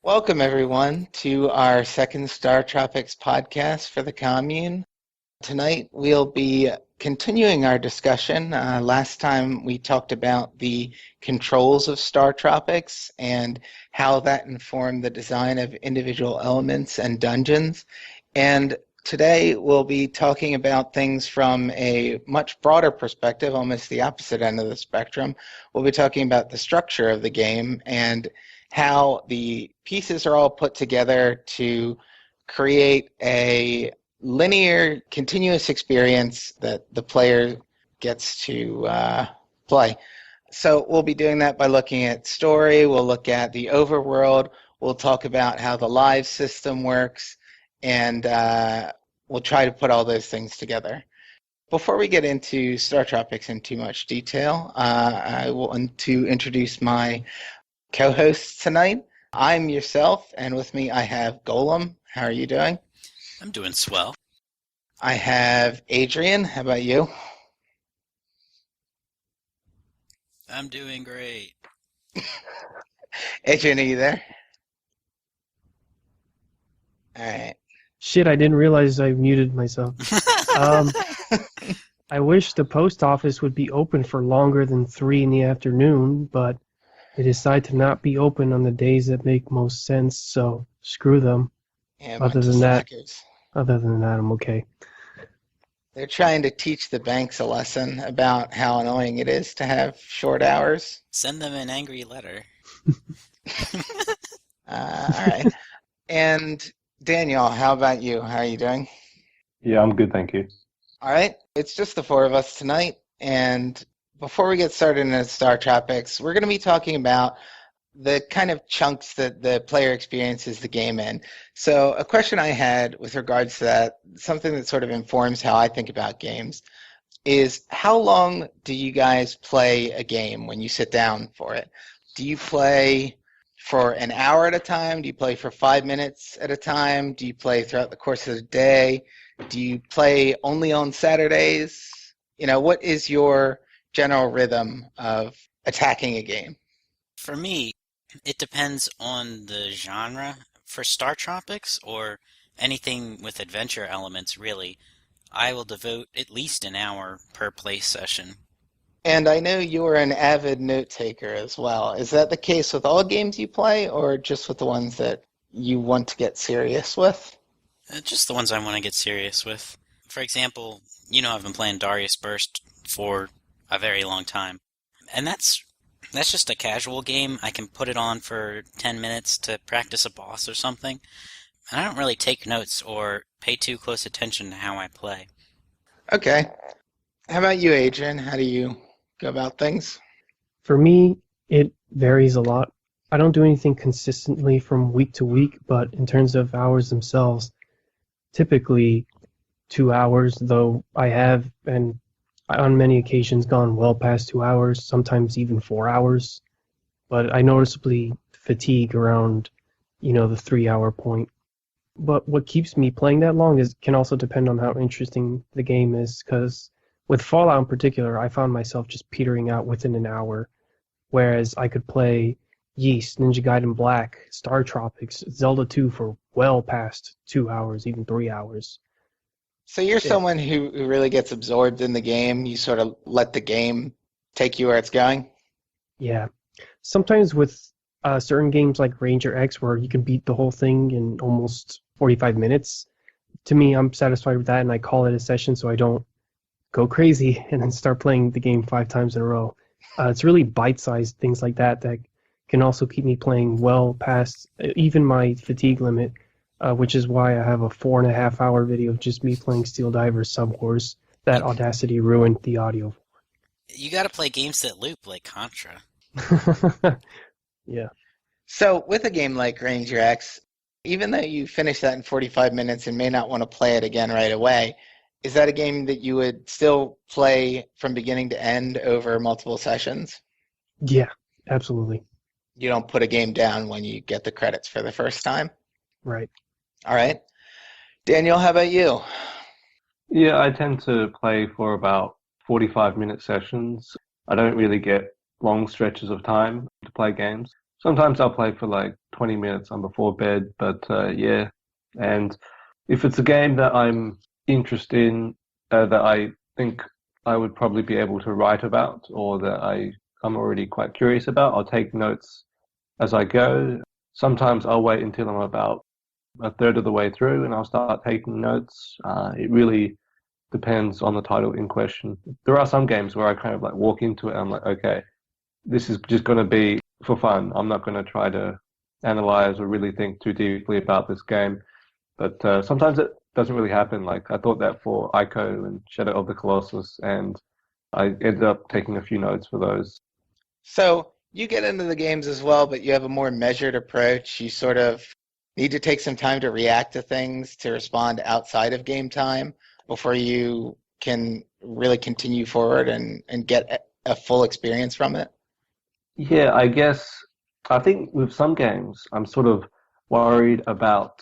Welcome, everyone, to our second StarTropics podcast for the Commune. Tonight, we'll be continuing our discussion. Last time, we talked about the controls of StarTropics and how that informed the design of individual elements and dungeons. And today, we'll be talking about things from a much broader perspective, almost the opposite end of the spectrum. We'll be talking about the structure of the game and how the pieces are all put together to create a linear, continuous experience that the player gets to play. So we'll be doing that by looking at story, we'll look at the overworld, we'll talk about how the live system works, and we'll try to put all those things together. Before we get into StarTropics in too much detail, I want to introduce my co-hosts tonight. I'm yourself, and with me I have Golem. How are you doing? I'm doing swell. I have Adrian. How about you? I'm doing great. Adrian, are you there? All right. Shit, I didn't realize I muted myself. I wish the post office would be open for longer than 3 in the afternoon, but they decide to not be open on the days that make most sense, so screw them. Yeah, Other than that, I'm okay. They're trying to teach the banks a lesson about how annoying it is to have short hours. Send them an angry letter. All right. And Daniel, how about you? How are you doing? Yeah, I'm good, thank you. All right. It's just the four of us tonight, and before we get started in StarTropics, we're going to be talking about the kind of chunks that the player experiences the game in. So a question I had with regards to that, something that sort of informs how I think about games, is how long do you guys play a game when you sit down for it? Do you play for an hour at a time? Do you play for 5 minutes at a time? Do you play throughout the course of the day? Do you play only on Saturdays? What is your general rhythm of attacking a game? For me, it depends on the genre. For StarTropics or anything with adventure elements, really, I will devote at least an hour per play session. And I know you're an avid note taker as well. Is that the case with all games you play, or just with the ones that you want to get serious with? Just the ones I want to get serious with. For example, I've been playing Darius Burst for a very long time. And that's just a casual game. I can put it on for 10 minutes to practice a boss or something. And I don't really take notes or pay too close attention to how I play. Okay. How about you, Adrian? How do you go about things? For me, it varies a lot. I don't do anything consistently from week to week, but in terms of hours themselves, typically 2 hours, though I have, and on many occasions, gone well past 2 hours, sometimes even 4 hours. But I noticeably fatigue around, the 3-hour point. But what keeps me playing that long can also depend on how interesting the game is, because with Fallout in particular, I found myself just petering out within an hour, whereas I could play Yeast, Ninja Gaiden Black, StarTropics, Zelda 2 for well past 2 hours, even 3 hours. So you're someone who really gets absorbed in the game. You sort of let the game take you where it's going? Yeah. Sometimes with certain games like Ranger X, where you can beat the whole thing in almost 45 minutes, to me, I'm satisfied with that, and I call it a session so I don't go crazy and then start playing the game 5 times in a row. It's really bite-sized things like that can also keep me playing well past even my fatigue limit. Which is why I have a 4.5-hour video of just me playing Steel Divers Sub Wars that Audacity ruined the audio for. You gotta play games that loop, like Contra. Yeah. So with a game like Ranger X, even though you finish that in 45 minutes and may not want to play it again right away, is that a game that you would still play from beginning to end over multiple sessions? Yeah, absolutely. You don't put a game down when you get the credits for the first time? Right. All right. Daniel, how about you? Yeah, I tend to play for about 45-minute sessions. I don't really get long stretches of time to play games. Sometimes I'll play for like 20 minutes on before bed, but yeah. And if it's a game that I'm interested in, that I think I would probably be able to write about, or that I'm already quite curious about, I'll take notes as I go. Sometimes I'll wait until I'm about a third of the way through and I'll start taking notes. It really depends on the title in question. There are some games where I kind of like walk into it and I'm like, okay, this is just going to be for fun. I'm not going to try to analyze or really think too deeply about this game. But sometimes it doesn't really happen. Like I thought that for Ico and Shadow of the Colossus, and I ended up taking a few notes for those. So you get into the games as well, but you have a more measured approach. You sort of need to take some time to react to things, to respond outside of game time before you can really continue forward and get a full experience from it. Yeah, I think with some games, I'm sort of worried about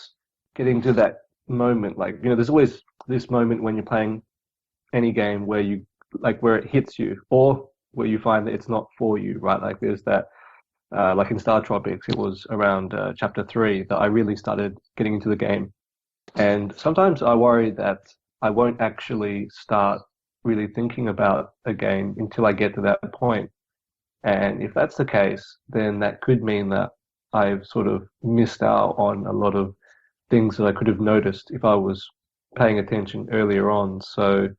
getting to that moment. Like, there's always this moment when you're playing any game where where it hits you, or where you find that it's not for you, right? Like there's that, like in StarTropics, it was around chapter 3 that I really started getting into the game. And sometimes I worry that I won't actually start really thinking about a game until I get to that point. And if that's the case, then that could mean that I've sort of missed out on a lot of things that I could have noticed if I was paying attention earlier on. So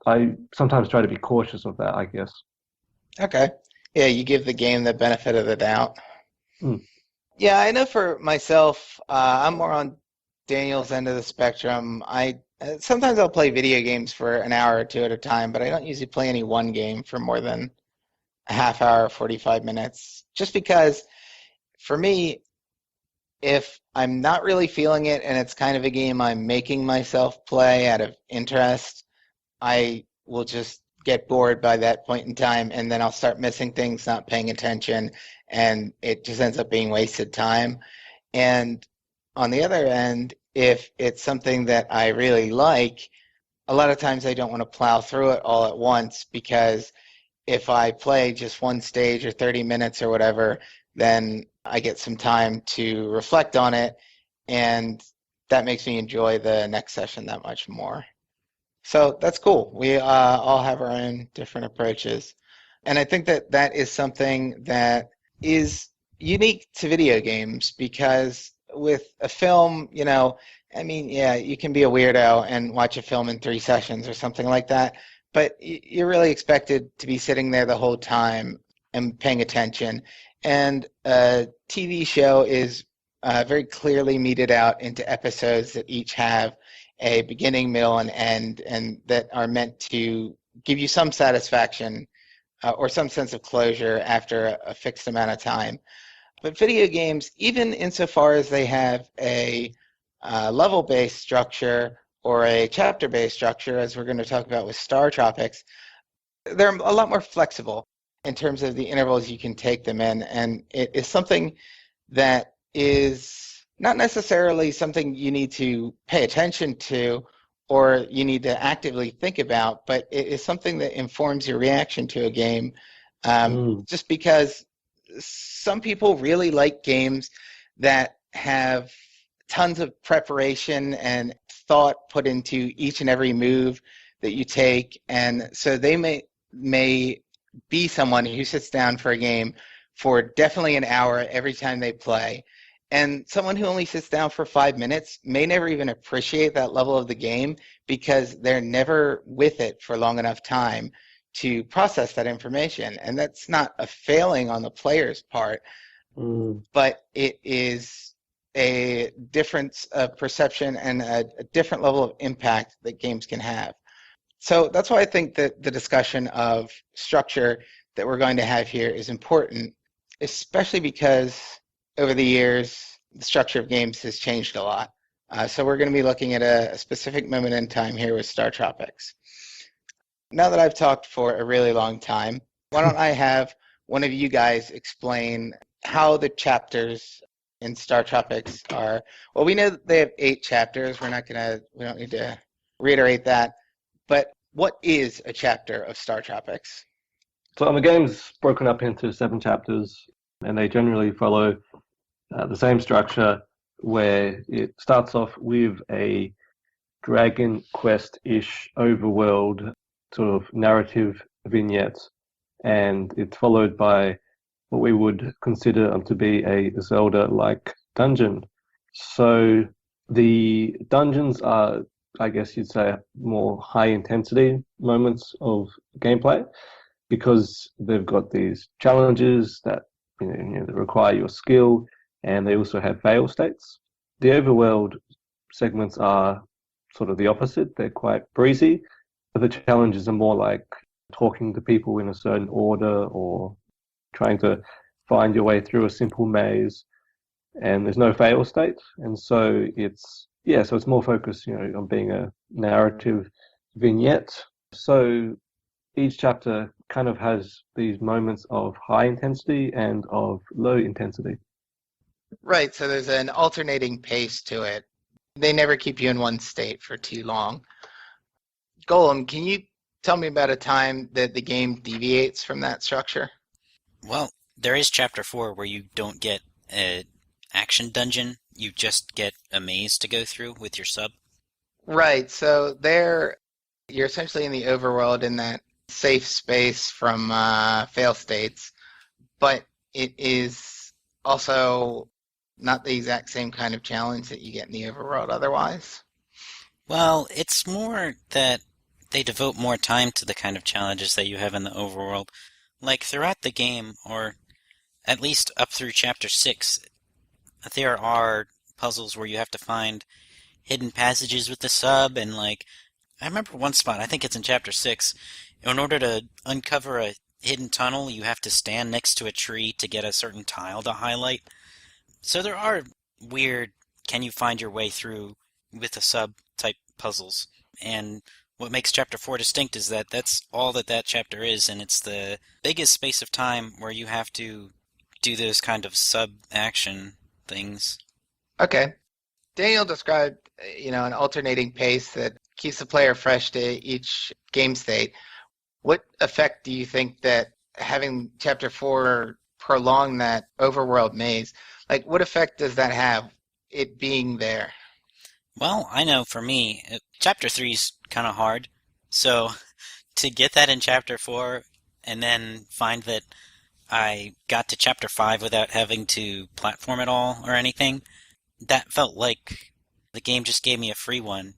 I sometimes try to be cautious of that, I guess. Okay. Yeah, you give the game the benefit of the doubt. Mm. Yeah, I know for myself, I'm more on Daniel's end of the spectrum. I sometimes I'll play video games for an hour or two at a time, but I don't usually play any one game for more than a half hour, 45 minutes, just because for me, if I'm not really feeling it and it's kind of a game I'm making myself play out of interest, I will just get bored by that point in time, and then I'll start missing things, not paying attention, and it just ends up being wasted time. And on the other end, if it's something that I really like, a lot of times I don't want to plow through it all at once, because if I play just one stage or 30 minutes or whatever, then I get some time to reflect on it, and that makes me enjoy the next session that much more. So that's cool. We all have our own different approaches. And I think that that is something that is unique to video games, because with a film, I mean, yeah, you can be a weirdo and watch a film in 3 sessions or something like that, but you're really expected to be sitting there the whole time and paying attention. And a TV show is very clearly meted out into episodes that each have a beginning, middle, and end, and that are meant to give you some satisfaction or some sense of closure after a fixed amount of time. But video games, even insofar as they have a level-based structure or a chapter-based structure, as we're going to talk about with StarTropics, they're a lot more flexible in terms of the intervals you can take them in, and it is something that is not necessarily something you need to pay attention to or you need to actively think about, but it is something that informs your reaction to a game, just because some people really like games that have tons of preparation and thought put into each and every move that you take, and so they may be someone who sits down for a game for definitely an hour every time they play. And someone who only sits down for 5 minutes may never even appreciate that level of the game, because they're never with it for long enough time to process that information. And that's not a failing on the player's part, but it is a difference of perception and a different level of impact that games can have. So that's why I think that the discussion of structure that we're going to have here is important, especially because over the years, the structure of games has changed a lot. So we're going to be looking at a specific moment in time here with StarTropics. Now that I've talked for a really long time, why don't I have one of you guys explain how the chapters in StarTropics are. Well, we know that they have 8 chapters. We don't need to reiterate that. But what is a chapter of StarTropics? So the game's broken up into 7 chapters. and they generally follow the same structure where it starts off with a Dragon Quest-ish overworld sort of narrative vignette, and it's followed by what we would consider to be a Zelda-like dungeon. So the dungeons are, I guess you'd say, more high-intensity moments of gameplay because they've got these challenges that that require your skill, and they also have fail states. The overworld segments are sort of the opposite. They're quite breezy. But the challenges are more like talking to people in a certain order or trying to find your way through a simple maze, and there's no fail state. And so it's more focused, on being a narrative vignette. So each chapter kind of has these moments of high intensity and of low intensity. Right, so there's an alternating pace to it. They never keep you in one state for too long. Golem, can you tell me about a time that the game deviates from that structure? Well, there is Chapter 4 where you don't get an action dungeon. You just get a maze to go through with your sub. Right, so there you're essentially in the overworld in that safe space from fail states, but it is also not the exact same kind of challenge that you get in the overworld otherwise. Well, it's more that they devote more time to the kind of challenges that you have in the overworld. Like throughout the game, or at least up through Chapter 6, there are puzzles where you have to find hidden passages with the sub, and I remember one spot, I think it's in Chapter 6, in order to uncover a hidden tunnel, you have to stand next to a tree to get a certain tile to highlight. So there are weird, can you find your way through with a sub type puzzles. And what makes Chapter 4 distinct is that that's all that chapter is, and it's the biggest space of time where you have to do those kind of sub-action things. Okay. Daniel described, an alternating pace that keeps the player fresh to each game state. What effect do you think that having Chapter 4 prolong that overworld maze, what effect does that have, it being there? Well, I know for me, Chapter 3 is kind of hard, so to get that in Chapter 4 and then find that I got to Chapter 5 without having to platform at all or anything, that felt like the game just gave me a free one.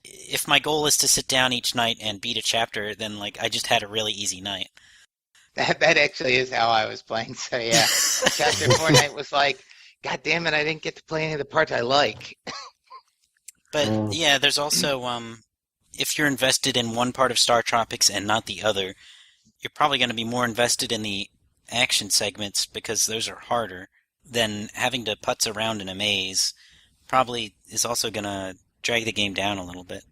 If my goal is to sit down each night and beat a chapter, then I just had a really easy night. That actually is how I was playing, so yeah. Chapter 4 night was God damn it, I didn't get to play any of the parts I like. But yeah, there's also, if you're invested in one part of StarTropics and not the other, you're probably going to be more invested in the action segments because those are harder than having to putz around in a maze. Probably is also going to drag the game down a little bit.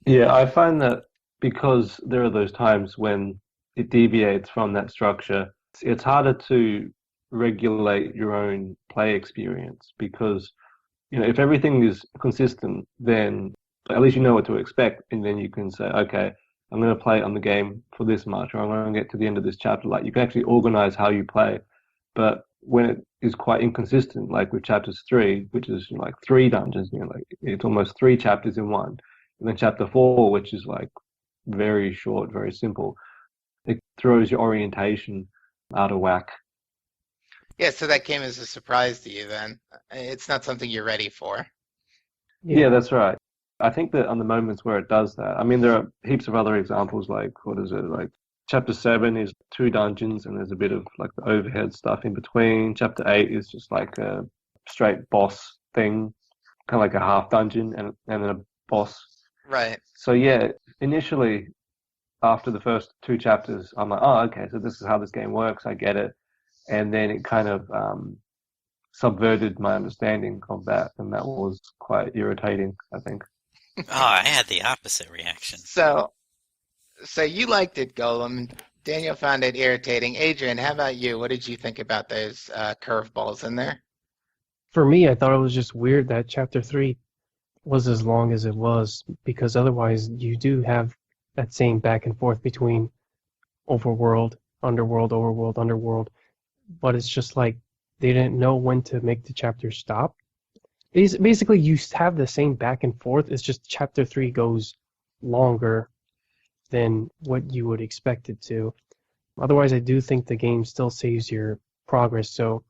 Yeah, I find that because there are those times when it deviates from that structure, it's harder to regulate your own play experience because if everything is consistent, then at least you know what to expect, and then you can say, okay, I'm going to play on the game for this much, or I'm going to get to the end of this chapter. You can actually organize how you play. But when it is quite inconsistent, like with Chapters 3, which is 3 dungeons, it's almost 3 chapters in one, and then Chapter 4, which is very short, very simple, it throws your orientation out of whack. Yeah, so that came as a surprise to you then. It's not something you're ready for. Yeah, that's right. I think that on the moments where it does that, there are heaps of other examples, what is it, Chapter 7 is 2 dungeons and there's a bit of the overhead stuff in between. Chapter 8 is just a straight boss thing, kind of a half dungeon and then a boss. Right. So yeah, initially after the first 2 chapters, I'm like, oh, okay, so this is how this game works, I get it. And then it kind of subverted my understanding of that, and that was quite irritating, I think. Oh, I had the opposite reaction. So you liked it, Golem. Daniel found it irritating. Adrian, how about you? What did you think about those curveballs in there? For me, I thought it was just weird that Chapter 3 was as long as it was, because otherwise you do have that same back and forth between overworld, underworld, overworld, underworld. but it's just like they didn't know when to make the chapter stop. Basically, you have the same back and forth. It's just chapter 3 goes longer than what you would expect it to. Otherwise, I do think the game still saves your progress. So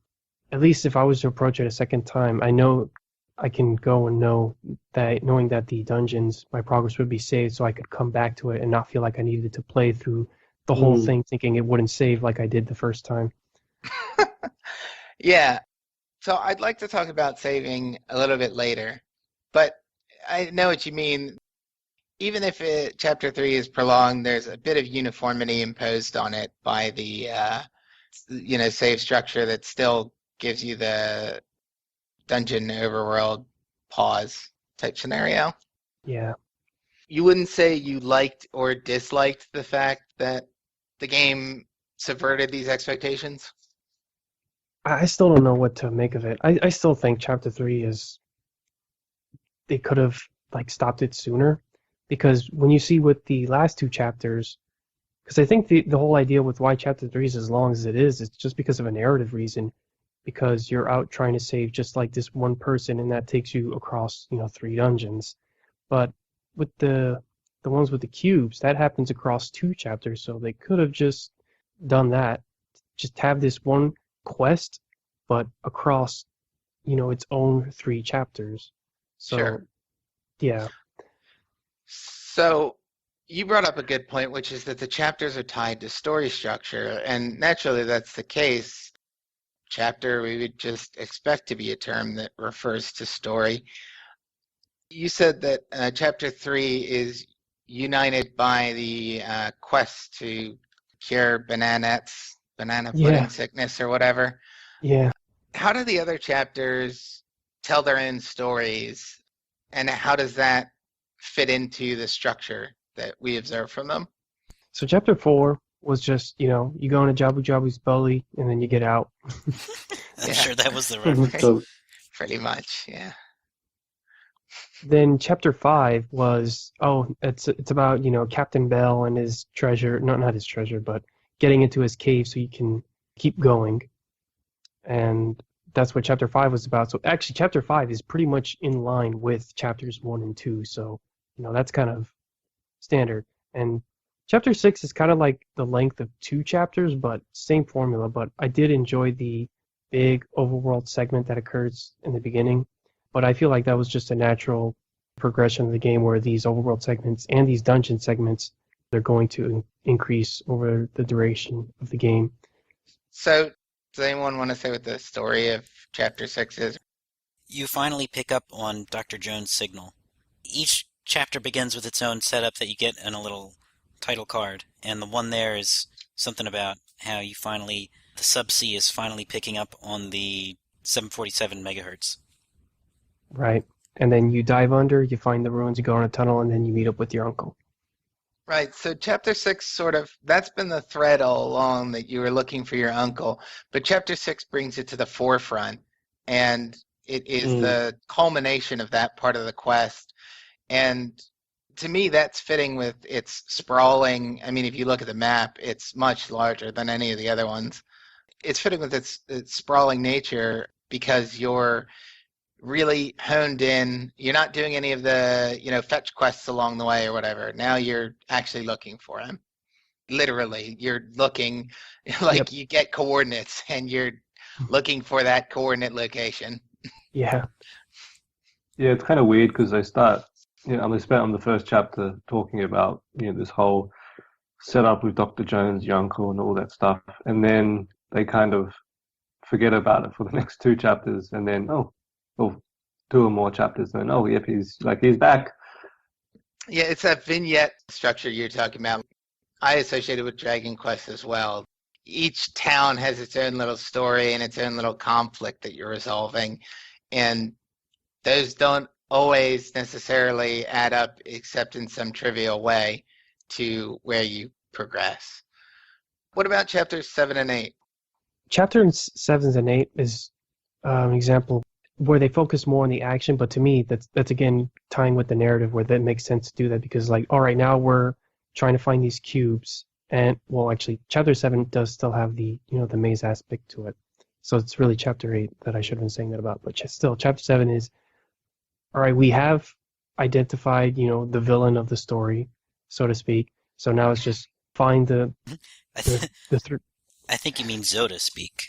at least if I was to approach it a second time, I know I can go and knowing that the dungeons, my progress would be saved, so I could come back to it and not feel like I needed to play through the whole thing thinking it wouldn't save like I did the first time. Yeah. So I'd like to talk about saving a little bit later, but I know what you mean. Even if chapter 3 is prolonged, there's a bit of uniformity imposed on it by the save structure that still gives you the dungeon overworld pause type scenario. Yeah. You wouldn't say you liked or disliked the fact that the game subverted these expectations? I still don't know what to make of it. I still think chapter 3 they could have stopped it sooner, because when you see with the last 2 chapters, because I think the whole idea with why chapter 3 is as long as it is, it's just because of a narrative reason, because you're out trying to save just like this one person, and that takes you across 3 dungeons. But with the ones with the cubes, that happens across 2 chapters, so they could have just done that, just have this one quest, but across its own 3 chapters. So Sure. Yeah. So you brought up a good point, which is that the chapters are tied to story structure, and naturally that's the case. Chapter we would just expect to be a term that refers to story. You said that chapter 3 is united by the quest to cure banana pudding sickness or whatever. Yeah. How do the other chapters tell their own stories, and how does that fit into the structure that we observe from them? So chapter 4 was just, you go into Jabu Jabu's belly and then you get out. I'm sure that was the reference. Pretty much, yeah. Then chapter 5 was, it's about, Captain Bell and his treasure, not his treasure, but getting into his cave so you can keep going. And that's what chapter 5 was about. So actually chapter 5 is pretty much in line with chapters 1 and 2. So, that's kind of standard. And chapter 6 is kind of like the length of 2 chapters, but same formula. But I did enjoy the big overworld segment that occurs in the beginning. But I feel like that was just a natural progression of the game, where these overworld segments and these dungeon segments, they're going to increase over the duration of the game. So does anyone want to say what the story of chapter 6 is? You finally pick up on Dr. Jones' signal. Each chapter begins with its own setup that you get in a little title card, and the one there is something about how the subsea is finally picking up on the 747 megahertz. Right. And then you dive under, you find the ruins, you go in a tunnel, and then you meet up with your uncle. Right, so chapter 6 that's been the thread all along, that you were looking for your uncle, but chapter 6 brings it to the forefront, and it is the culmination of that part of the quest. And to me, that's fitting with its sprawling. I mean, if you look at the map, it's much larger than any of the other ones. It's fitting with its sprawling nature, because you're really honed in. You're not doing any of the, fetch quests along the way or whatever. Now you're actually looking for him. Literally, you're looking You get coordinates and you're looking for that coordinate location. Yeah. Yeah, it's kind of weird because they spent on the first chapter talking about, this whole setup with Dr. Jones, your uncle, and all that stuff. And then they kind of forget about it for the next 2 chapters. And then, 2 or more chapters, and yep, he's back. Yeah, it's that vignette structure you're talking about. I associate it with Dragon Quest as well. Each town has its own little story and its own little conflict that you're resolving, and those don't always necessarily add up, except in some trivial way, to where you progress. What about chapters 7 and 8? Chapters 7 and 8 is an example where they focus more on the action, but to me, that's again tying with the narrative, where that makes sense to do that, because all right, now we're trying to find these cubes, And well, actually, Chapter 7 does still have the the maze aspect to it. So it's really Chapter 8 that I should have been saying that about. But still, Chapter 7 is all right. We have identified the villain of the story, so to speak. So now it's just find I, the th- the th- I think you mean Zoda speak.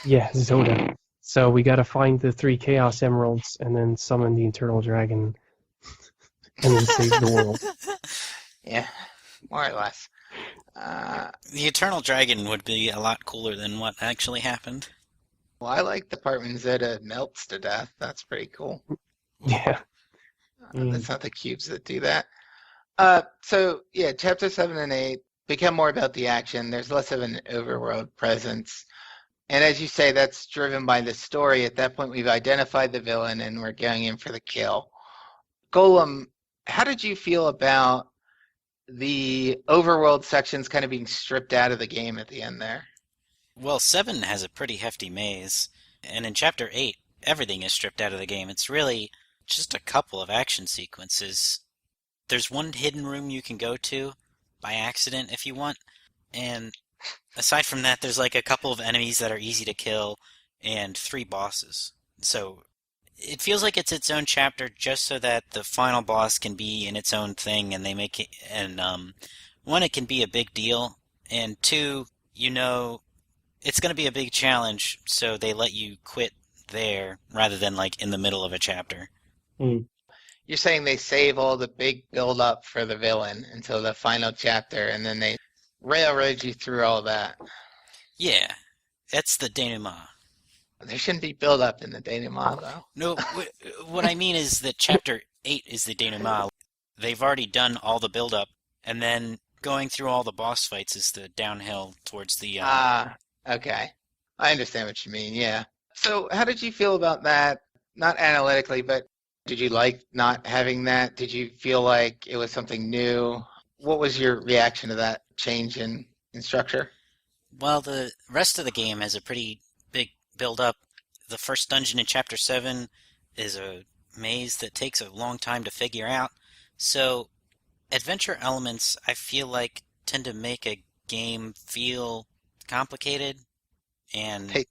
yeah, Zoda. So we got to find the 3 Chaos Emeralds and then summon the Eternal Dragon and then save the world. Yeah, more or less. The Eternal Dragon would be a lot cooler than what actually happened. Well, I like the part when Zoda melts to death. That's pretty cool. Yeah. That's not the cubes that do that. So yeah, chapter 7 and 8 become more about the action. There's less of an overworld presence. And as you say, that's driven by the story. At that point, we've identified the villain and we're going in for the kill. Golem, how did you feel about the overworld sections kind of being stripped out of the game at the end there? Well, 7 has a pretty hefty maze, and in Chapter 8, everything is stripped out of the game. It's really just a couple of action sequences. There's one hidden room you can go to by accident if you want, and aside from that, there's like a couple of enemies that are easy to kill, and 3 bosses. So it feels like it's its own chapter just so that the final boss can be in its own thing, and they make it, and one, it can be a big deal, and 2, it's going to be a big challenge, so they let you quit there rather than like in the middle of a chapter. You're saying they save all the big build up for the villain until the final chapter, and then they railroad you through all that. Yeah, that's the denouement. There shouldn't be build up in the denouement, though. No, what I mean is that Chapter 8 is the denouement. They've already done all the build up, and then going through all the boss fights is the downhill towards the... Okay. I understand what you mean, yeah. So how did you feel about that? Not analytically, but did you like not having that? Did you feel like it was something new? What was your reaction to that change in structure? Well, the rest of the game has a pretty big build-up. The first dungeon in Chapter 7 is a maze that takes a long time to figure out. So adventure elements, I feel like, tend to make a game feel complicated. And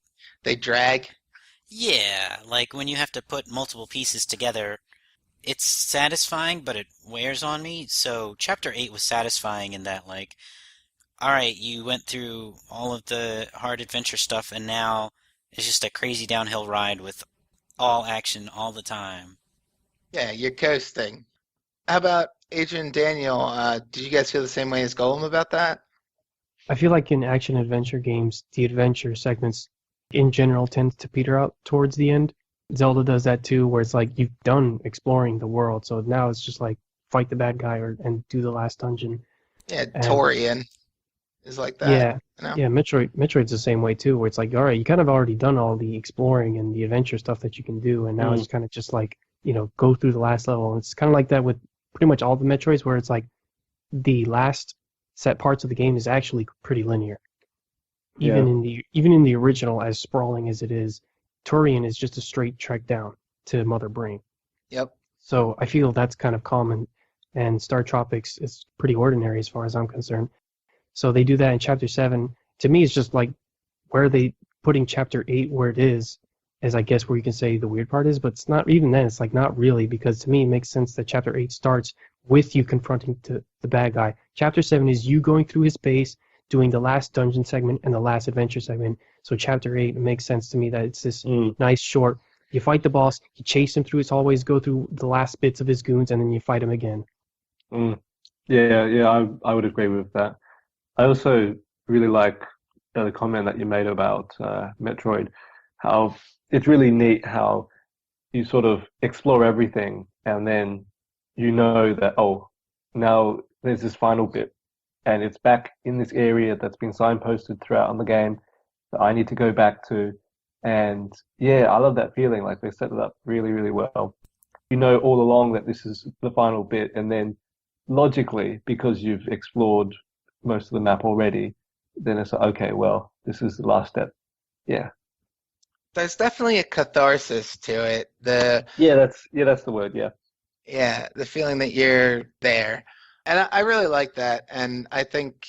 they drag? Yeah, like when you have to put multiple pieces together, it's satisfying, but it wears on me. So Chapter 8 was satisfying in that, like, alright, you went through all of the hard adventure stuff, and now it's just a crazy downhill ride with all action all the time. Yeah, you're coasting. How about Adrian and Daniel? Did you guys feel the same way as Golem about that? I feel like in action adventure games, the adventure segments in general tends to peter out towards the end. Zelda does that too, where it's like you've done exploring the world, so now it's just like fight the bad guy and do the last dungeon. Yeah, Torian is like that. Yeah, you know? yeah. Metroid's the same way too, where it's like, all right, you kind of already done all the exploring and the adventure stuff that you can do, and now it's kind of just like go through the last level. And it's kind of like that with pretty much all the Metroids, where it's like the last set parts of the game is actually pretty linear. Even in the original, as sprawling as it is, Torian is just a straight trek down to Mother Brain. Yep. So I feel that's kind of common, and StarTropics is pretty ordinary as far as I'm concerned. So they do that in Chapter 7. To me, it's just like, where are they putting Chapter 8 where it is I guess where you can say the weird part is, but it's not, even then, it's like not really, because to me it makes sense that Chapter 8 starts with you confronting the bad guy. Chapter 7 is you going through his base, doing the last dungeon segment and the last adventure segment. So Chapter 8, it makes sense to me that it's this nice short, you fight the boss, you chase him through his hallways, go through the last bits of his goons, and then you fight him again. Yeah, I would agree with that. I also really like the comment that you made about Metroid, how it's really neat how you sort of explore everything and then you know that, oh, now there's this final bit and it's back in this area that's been signposted throughout on the game that I need to go back to. And yeah, I love that feeling. Like they set it up really, really well. You know all along that this is the final bit, and then logically, because you've explored most of the map already, then it's like, okay, well, this is the last step. Yeah. There's definitely a catharsis to it. That's the word. Yeah, the feeling that you're there. And I really like that. And I think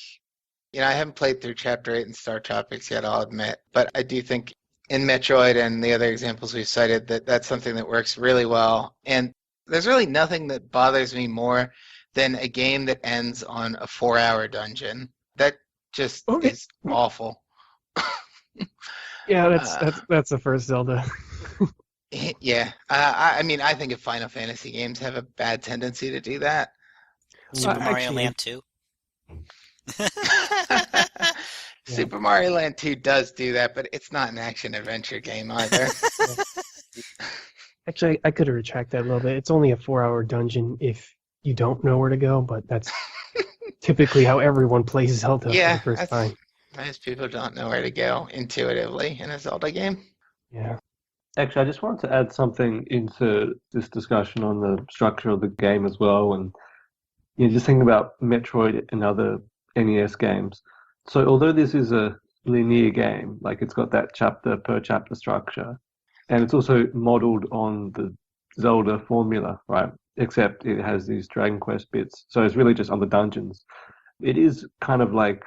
I haven't played through Chapter 8 in StarTropics yet, I'll admit, but I do think in Metroid and the other examples we've cited that that's something that works really well. And there's really nothing that bothers me more than a game that ends on a 4-hour dungeon. That just Okay. is awful. Yeah, that's Uh, that's that's the first Zelda. yeah, I mean, I think if Final Fantasy games have a bad tendency to do that. Super Mario Actually, Land 2. yeah, Super Mario Land 2 does do that, but it's not an action adventure game either. yeah. Actually, I could retract that a little bit. It's only a 4-hour dungeon if you don't know where to go, but that's typically how everyone plays Zelda for the Yeah, first that's time. most people don't know where to go intuitively in a Zelda game. Yeah. Actually, I just wanted to add something into this discussion on the structure of the game as well, and just thinking about Metroid and other NES games. So, although this is a linear game, like it's got that chapter per chapter structure, and it's also modeled on the Zelda formula, right? Except it has these Dragon Quest bits, so it's really just on the dungeons. It is kind of like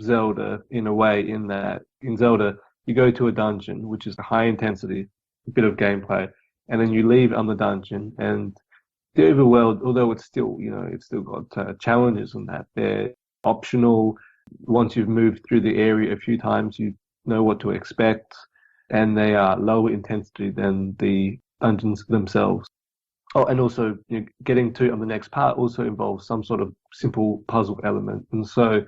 Zelda in a way, in that in Zelda you go to a dungeon, which is a high intensity bit of gameplay, and then you leave on the dungeon, and the overworld, although it's still, it's still got challenges and that, they're optional. Once you've moved through the area a few times, you know what to expect, and they are lower intensity than the dungeons themselves. Oh, and also, getting to on the next part also involves some sort of simple puzzle element. And so,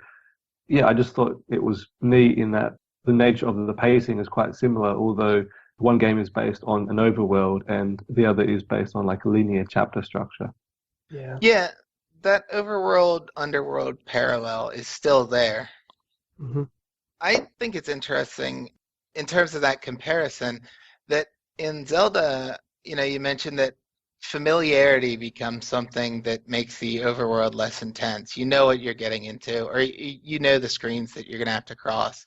yeah, I just thought it was neat in that the nature of the pacing is quite similar, although one game is based on an overworld and the other is based on like a linear chapter structure. Yeah. Yeah, that overworld underworld parallel is still there. Hmm. I think it's interesting in terms of that comparison that in Zelda, you mentioned that familiarity becomes something that makes the overworld less intense. You know what you're getting into, or you know the screens that you're going to have to cross.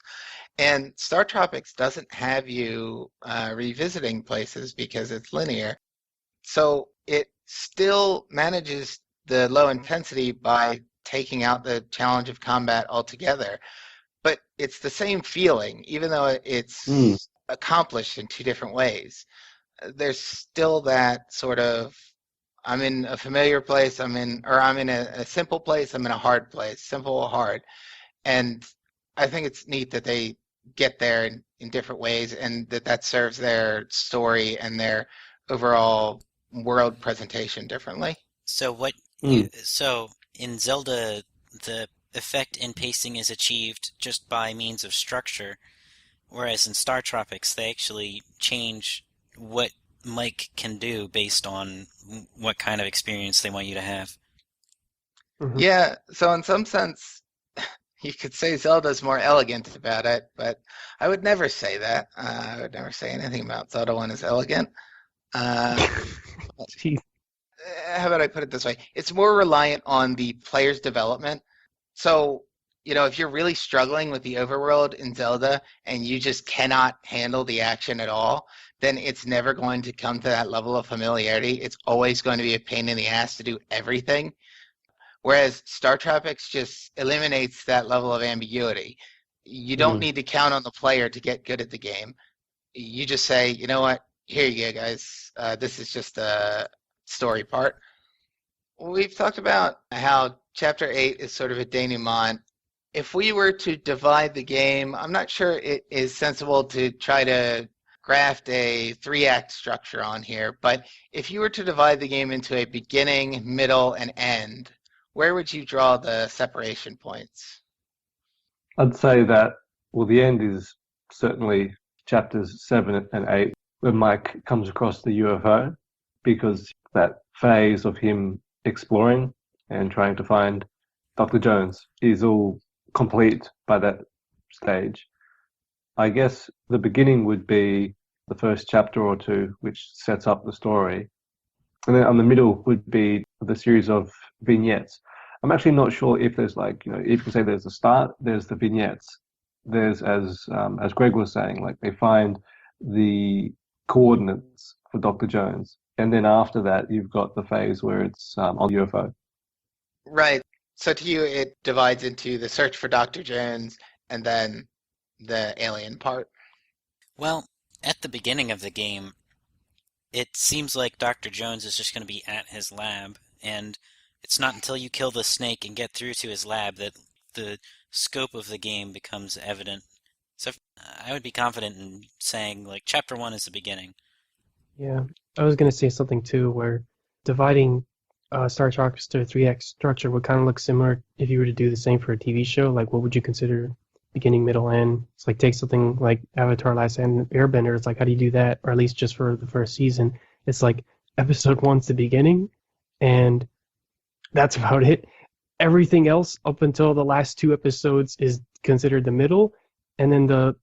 And StarTropics doesn't have you revisiting places because it's linear. So it still manages the low intensity by taking out the challenge of combat altogether. But it's the same feeling, even though Mm. it's accomplished in two different ways. There's still that sort of I'm in a familiar place, I'm in a simple place, I'm in a hard place, simple or hard. And I think it's neat that they get there in different ways and that serves their story and their overall world presentation differently. So what Mm. so in Zelda the effect in pacing is achieved just by means of structure, whereas in Star Tropics they actually change what Mike can do based on what kind of experience they want you to have. Hmm. Yeah, so in some sense, you could say Zelda's more elegant about it, but I would never say that. I would never say anything about Zelda 1 is elegant. Uh, Jeez. how about I put it this way? It's more reliant on the player's development. So, if you're really struggling with the overworld in Zelda and you just cannot handle the action at all, then it's never going to come to that level of familiarity. It's always going to be a pain in the ass to do everything. Whereas Star Tropics just eliminates that level of ambiguity. You don't Mm. need to count on the player to get good at the game. You just say, you know what, here you go, guys. This is just a story part. We've talked about how Chapter 8 is sort of a denouement. If we were to divide the game, I'm not sure it is sensible to try to graft a 3-act structure on here, but if you were to divide the game into a beginning, middle, and end, where would you draw the separation points? I'd say that, well, the end is certainly chapters 7 and 8, where Mike comes across the UFO, because that phase of him exploring and trying to find Dr. Jones is all complete by that stage. I guess the beginning would be the first chapter or two, which sets up the story. And then on the middle would be the series of vignettes. I'm actually not sure if there's like, if you say there's a start, there's the vignettes. There's, as Greg was saying, like they find the coordinates for Dr. Jones. And then after that, you've got the phase where it's on UFO. Right. So to you, it divides into the search for Dr. Jones and then the alien part. Well, at the beginning of the game, it seems like Dr. Jones is just going to be at his lab, and it's not until you kill the snake and get through to his lab that the scope of the game becomes evident. So I would be confident in saying, like, Chapter 1 is the beginning. Yeah, I was going to say something too, where dividing StarTropics to a 3-act structure would kind of look similar if you were to do the same for a TV show. Like, what would you consider beginning, middle, end? It's like take something like Avatar: Last Airbender. It's like, how do you do that? Or at least just for the first season, it's like episode 1's the beginning, and that's about it. Everything else up until the last 2 episodes is considered the middle, and then the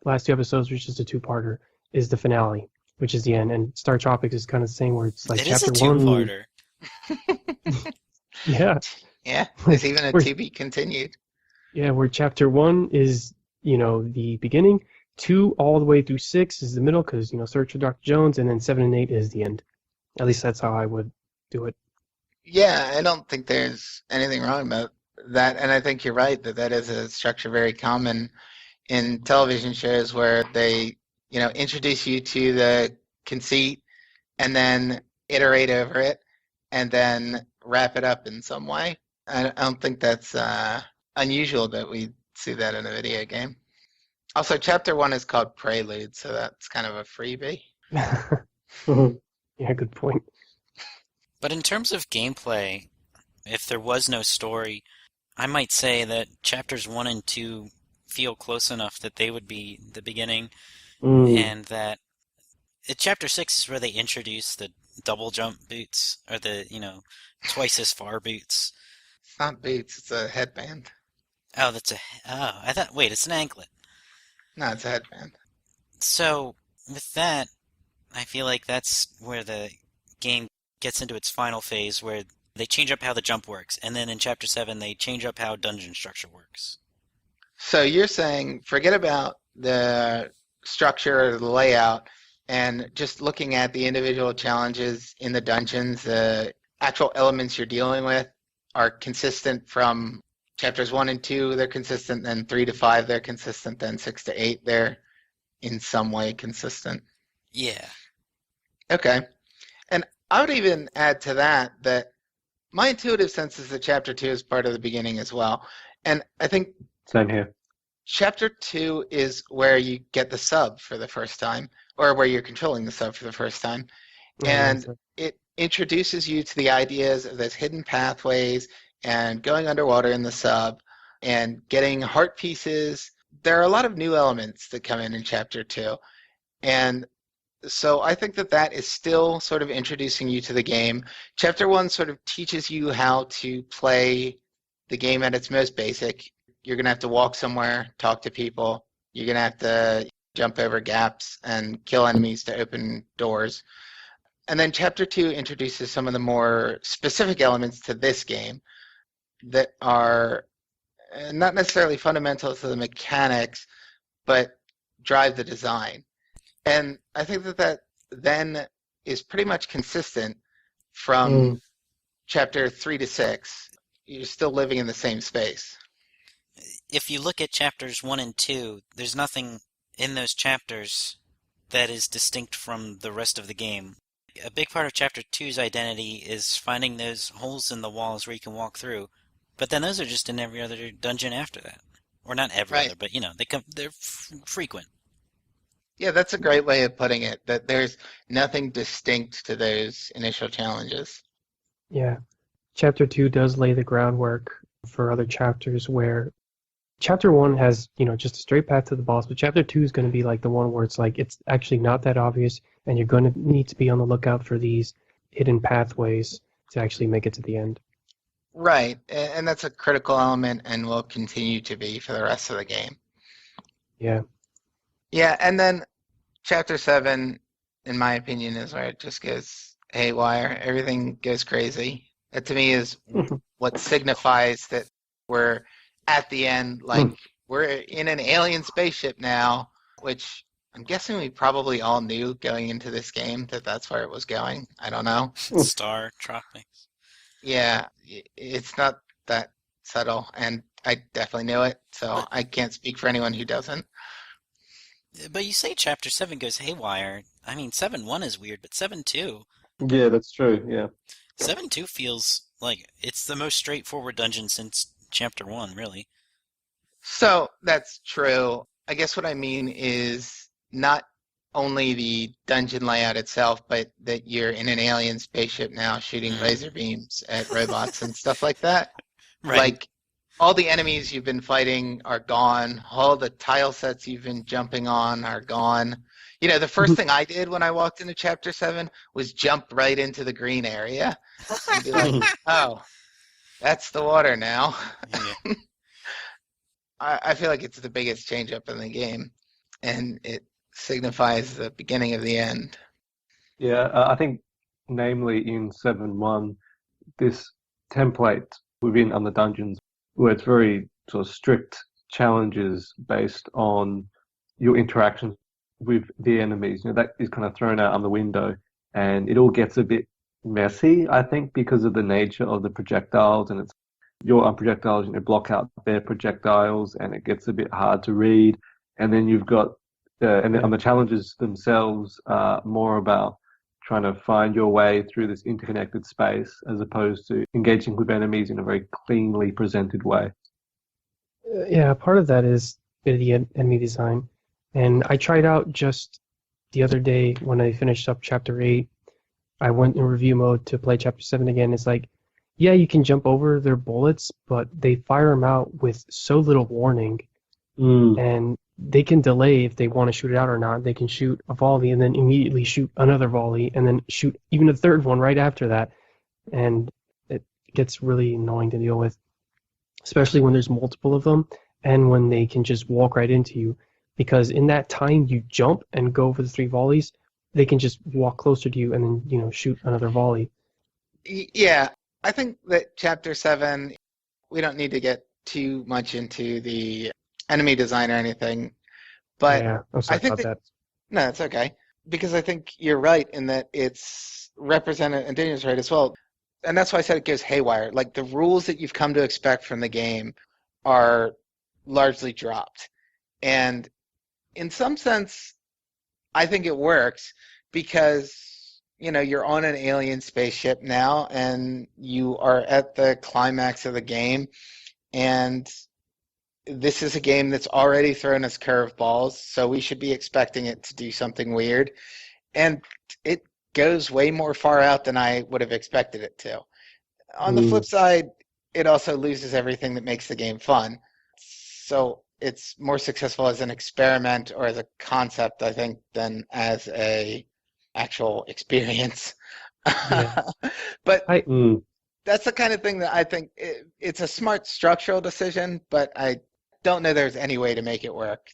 last 2 episodes, which is a two-parter, is the finale, which is the end. And StarTropics is kind of the same, where it's like It is chapter a 1. two-parter. Yeah. Yeah, there's even a to be continued. Yeah, where chapter 1 is, the beginning, 2 all the way through 6 is the middle, because, search for Dr. Jones, and then 7 and 8 is the end. At least that's how I would do it. Yeah, I don't think there's anything wrong about that, and I think you're right that that is a structure very common in television shows where they, introduce you to the conceit and then iterate over it and then wrap it up in some way. I don't think that's unusual that we see that in a video game. Also, Chapter 1 is called Prelude, so that's kind of a freebie. Yeah, good point. But in terms of gameplay, if there was no story, I might say that chapters 1 and 2 feel close enough that they would be the beginning, and that chapter 6 is where they introduce the double jump boots, or the, twice as far boots. It's not boots, it's a headband. Oh, I thought, wait, it's an anklet. No, it's a headband. So, with that, I feel like that's where the game gets into its final phase, where they change up how the jump works, and then in Chapter 7 they change up how dungeon structure works. So you're saying forget about the structure or the layout and just looking at the individual challenges in the dungeons, the actual elements you're dealing with are consistent from chapters 1 and 2, they're consistent, then 3 to 5, they're consistent, then 6 to 8, they're in some way consistent. Yeah. Okay. And I would even add to that my intuitive sense is that chapter 2 is part of the beginning as well. And I think Same here. chapter 2 is where you get the sub for the first time, or where you're controlling the sub for the first time. And it introduces you to the ideas of those hidden pathways and going underwater in the sub and getting heart pieces. There are a lot of new elements that come in chapter 2. And so I think that is still sort of introducing you to the game. Chapter 1 sort of teaches you how to play the game at its most basic. You're going to have to walk somewhere, talk to people. You're going to have to jump over gaps and kill enemies to open doors. And then Chapter 2 introduces some of the more specific elements to this game that are not necessarily fundamental to the mechanics, but drive the design. And I think that then is pretty much consistent from Chapter 3 to 6. You're still living in the same space. If you look at chapters 1 and 2, there's nothing in those chapters that is distinct from the rest of the game. A big part of Chapter 2's identity is finding those holes in the walls where you can walk through, but then those are just in every other dungeon after that. Or not every other, but they're frequent. Yeah, that's a great way of putting it, that there's nothing distinct to those initial challenges. Yeah. Chapter 2 does lay the groundwork for other chapters where Chapter 1 has, just a straight path to the boss, but Chapter 2 is going to be like the one where it's like it's actually not that obvious, and you're going to need to be on the lookout for these hidden pathways to actually make it to the end. Right, and that's a critical element and will continue to be for the rest of the game. Yeah. Yeah, and then Chapter 7, in my opinion, is where it just goes haywire. Everything goes crazy. That to me is what signifies that we're at the end, like we're in an alien spaceship now, which I'm guessing we probably all knew going into this game that that's where it was going. I don't know. StarTropics. Yeah, it's not that subtle, and I definitely knew it, so But I can't speak for anyone who doesn't. but you say Chapter 7 goes haywire. I mean, 7-1 is weird, but 7-2, Yeah, that's true. Yeah. 7-2 feels like it's the most straightforward dungeon since Chapter 1, really. So that's true. I guess what I mean is not only the dungeon layout itself, but that you're in an alien spaceship now shooting Mm. laser beams at robots and stuff like that. Right. Like, all the enemies you've been fighting are gone. All the tile sets you've been jumping on are gone. You know, the first thing I did when I walked into Chapter 7 was jump right into the green area and be like, oh, that's the water now. Yeah. I feel like it's the biggest change up in the game, and it signifies the beginning of the end. Yeah, I think namely in 7.1, this template within the dungeons where it's very sort of strict challenges based on your interactions with the enemies, that is kind of thrown out on the window, and it all gets a bit messy, I think, because of the nature of the projectiles, and it's your projectiles, block out their projectiles, and it gets a bit hard to read. And then you've got, and the challenges themselves are more about trying to find your way through this interconnected space as opposed to engaging with enemies in a very cleanly presented way. Yeah, part of that is the enemy design. And I tried out just the other day when I finished up Chapter 8. I went in review mode to play Chapter 7 again. It's like, yeah, you can jump over their bullets, but they fire them out with so little warning. And they can delay if they want to shoot it out or not. They can shoot a volley and then immediately shoot another volley and then shoot even a third one right after that. And it gets really annoying to deal with, especially when there's multiple of them and when they can just walk right into you. Because in that time you jump and go for the 3 volleys, they can just walk closer to you and then, shoot another volley. Yeah, I think that Chapter 7, we don't need to get too much into the enemy design or anything, but Yeah, I'm sorry I think about that. no, it's okay, because I think you're right in that it's represented, and Daniel's right as well, and that's why I said it goes haywire. Like, the rules that you've come to expect from the game are largely dropped, and in some sense, I think it works because you're on an alien spaceship now, and you are at the climax of the game, and this is a game that's already thrown us curveballs, so we should be expecting it to do something weird. And it goes way more far out than I would have expected it to. On the flip side, it also loses everything that makes the game fun. So it's more successful as an experiment or as a concept, I think, than as a actual experience. Yeah. But I that's the kind of thing that I think it's a smart structural decision, but I don't know there's any way to make it work.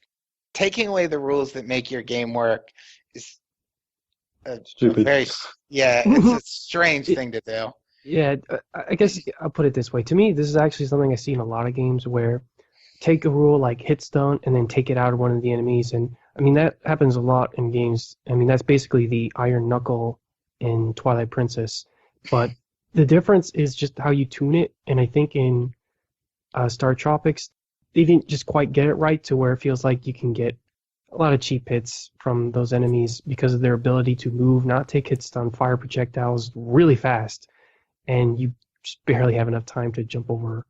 Taking away the rules that make your game work is Stupid. it's a strange thing to do. Yeah, I guess I'll put it this way. To me, this is actually something I see in a lot of games where take a rule like hit stun and then take it out of one of the enemies. And I mean, that happens a lot in games. I mean, that's basically the Iron Knuckle in Twilight Princess. But the difference is just how you tune it. And I think in StarTropics, they didn't just quite get it right to where it feels like you can get a lot of cheap hits from those enemies because of their ability to move, not take hit stun, fire projectiles really fast. And you just barely have enough time to jump over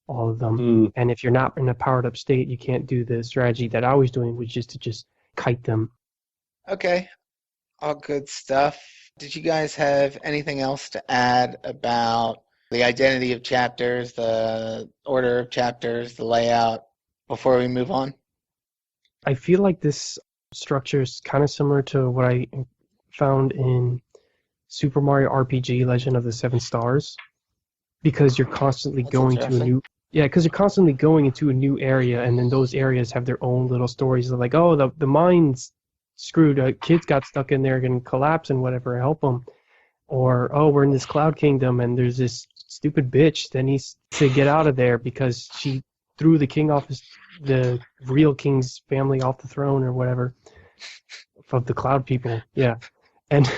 all of them. And if you're not in a powered up state, you can't do the strategy that I was doing, which is to just kite them. Okay, all good stuff. Did you guys have anything else to add about the identity of chapters, the order of chapters, the layout, before we move on? I feel like this structure is kind of similar to what I found in Super Mario RPG Legend of the Seven Stars, because you're constantly going to a new because you're constantly going into a new area, and then those areas have their own little stories. They're like, oh, the mine's screwed, kids got stuck in there and collapse and whatever, help them. Or, oh, we're in this cloud kingdom and there's this stupid bitch that needs to get out of there because she threw the king off the real king's family off the throne or whatever of the cloud people. Yeah. And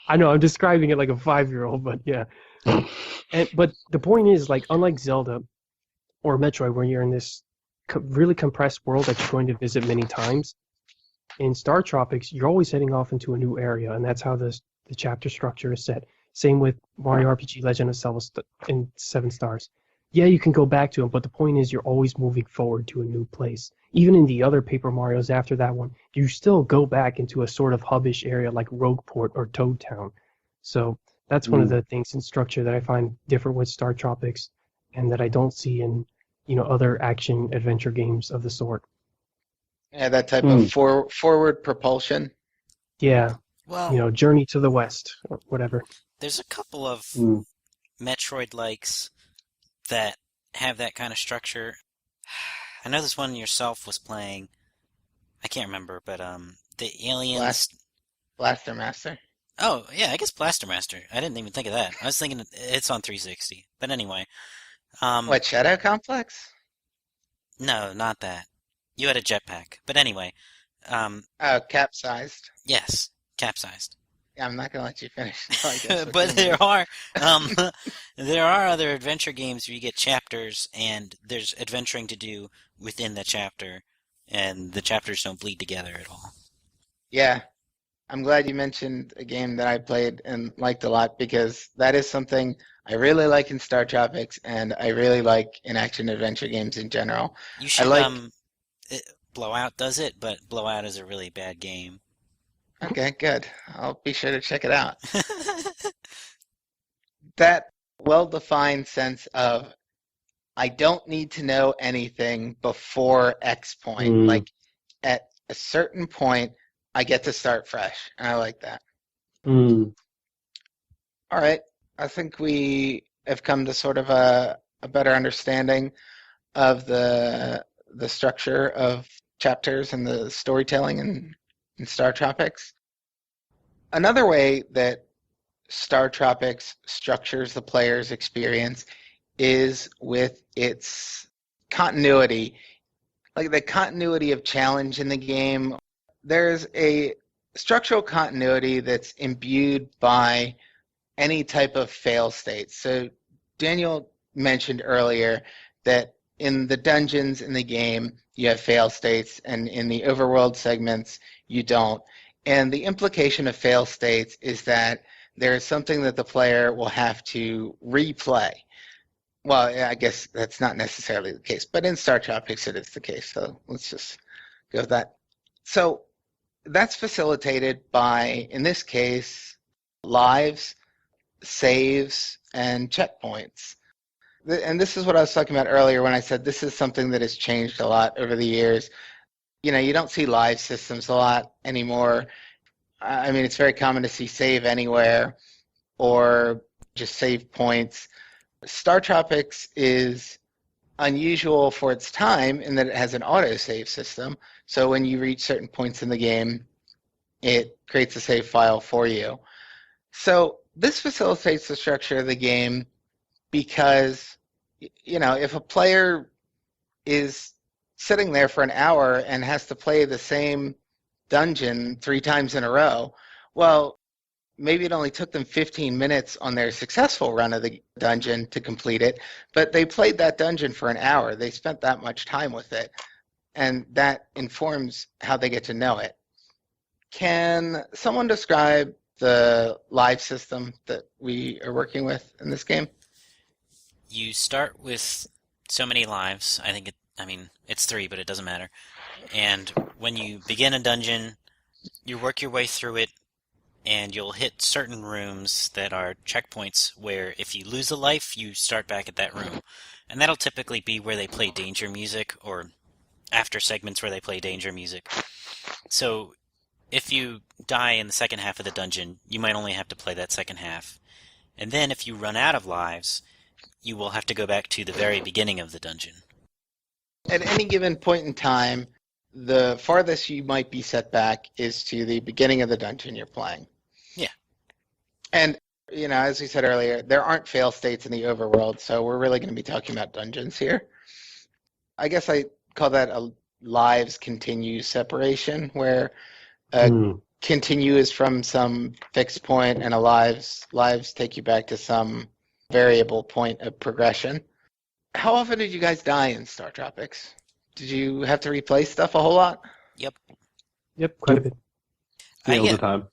I know I'm describing it like a 5-year-old, but yeah. But the point is, like, unlike Zelda or Metroid, where you're in this really compressed world that you're going to visit many times, in StarTropics, you're always heading off into a new area, and that's how the chapter structure is set. Same with Mario RPG Legend of Zelda in 7 Stars. Yeah, you can go back to them, but the point is you're always moving forward to a new place. Even in the other Paper Marios after that one, you still go back into a sort of hubbish area like Rogueport or Toad Town. So that's one of the things in structure that I find different with StarTropics and that I don't see in other action adventure games of the sort. Yeah, that type of forward propulsion. Yeah, Well, Journey to the West or whatever. there's a couple of Metroid-likes that have that kind of structure. I know this one yourself was playing. I can't remember, but the aliens. Blaster Master. Oh yeah, I guess Blaster Master. I didn't even think of that. I was thinking it's on 360. But anyway, What, Shadow Complex? no, not that. You had a jetpack. But anyway, Oh, capsized. yes, capsized. Yeah, I'm not gonna let you finish. I guess what But you there mean. are there are other adventure games where you get chapters and there's adventuring to do within the chapter, and the chapters don't bleed together at all. Yeah, I'm glad you mentioned a game that I played and liked a lot because that is something I really like in StarTropics and I really like in action adventure games in general. You should like. Blowout does it, but Blowout is a really bad game. Okay, good. I'll be sure to check it out. That well-defined sense of I don't need to know anything before X point. Like at a certain point, I get to start fresh, and I like that. All right, I think we have come to sort of a better understanding of the structure of chapters and the storytelling in StarTropics. Another way that StarTropics structures the player's experience is with its continuity, like the continuity of challenge in the game. There's a structural continuity that's imbued by any type of fail state. So Daniel mentioned earlier that in the dungeons in the game, you have fail states, and in the overworld segments, you don't. And the implication of fail states is that there is something that the player will have to replay. Well, I guess that's not necessarily the case, but in StarTropics it is the case, so let's just go with that. So that's facilitated by, in this case, lives, saves, and checkpoints. And this is what I was talking about earlier when I said this is something that has changed a lot over the years. You don't see live systems a lot anymore. I mean, it's very common to see save anywhere or just save points. StarTropics is unusual for its time in that it has an autosave system. So when you reach certain points in the game, it creates a save file for you. So this facilitates the structure of the game because, if a player is sitting there for an hour and has to play the same dungeon 3 times in a row, well, maybe it only took them 15 minutes on their successful run of the dungeon to complete it, but they played that dungeon for an hour. They spent that much time with it, and that informs how they get to know it. Can someone describe the live system that we are working with in this game? You start with so many lives. It's 3, but it doesn't matter. And when you begin a dungeon, you work your way through it, and you'll hit certain rooms that are checkpoints where if you lose a life, you start back at that room. And that'll typically be where they play danger music, or after segments where they play danger music. So if you die in the second half of the dungeon, you might only have to play that second half. And then if you run out of lives, you will have to go back to the very beginning of the dungeon. At any given point in time, the farthest you might be set back is to the beginning of the dungeon you're playing. Yeah. And, as we said earlier, there aren't fail states in the overworld, so we're really going to be talking about dungeons here. I guess I call that a lives continue separation, where continue is from some fixed point and a lives take you back to some variable point of progression. How often did you guys die in StarTropics? Did you have to replace stuff a whole lot? Yep. Yep, quite a bit. Yeah, all the time.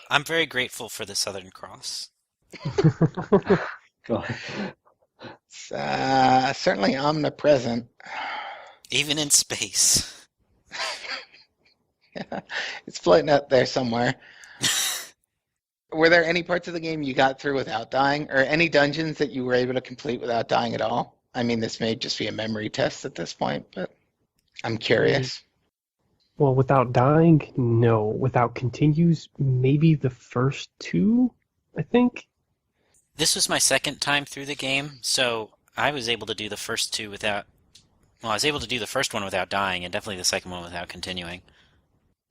I'm very grateful for the Southern Cross. God. It's certainly omnipresent. Even in space. It's floating out there somewhere. Were there any parts of the game you got through without dying, or any dungeons that you were able to complete without dying at all? I mean, this may just be a memory test at this point, but I'm curious. Well, without dying, no. Without continues, maybe the first two, I think. This was my second time through the game, so I was able to do the first two without... Well, I was able to do the first one without dying, and definitely the second one without continuing.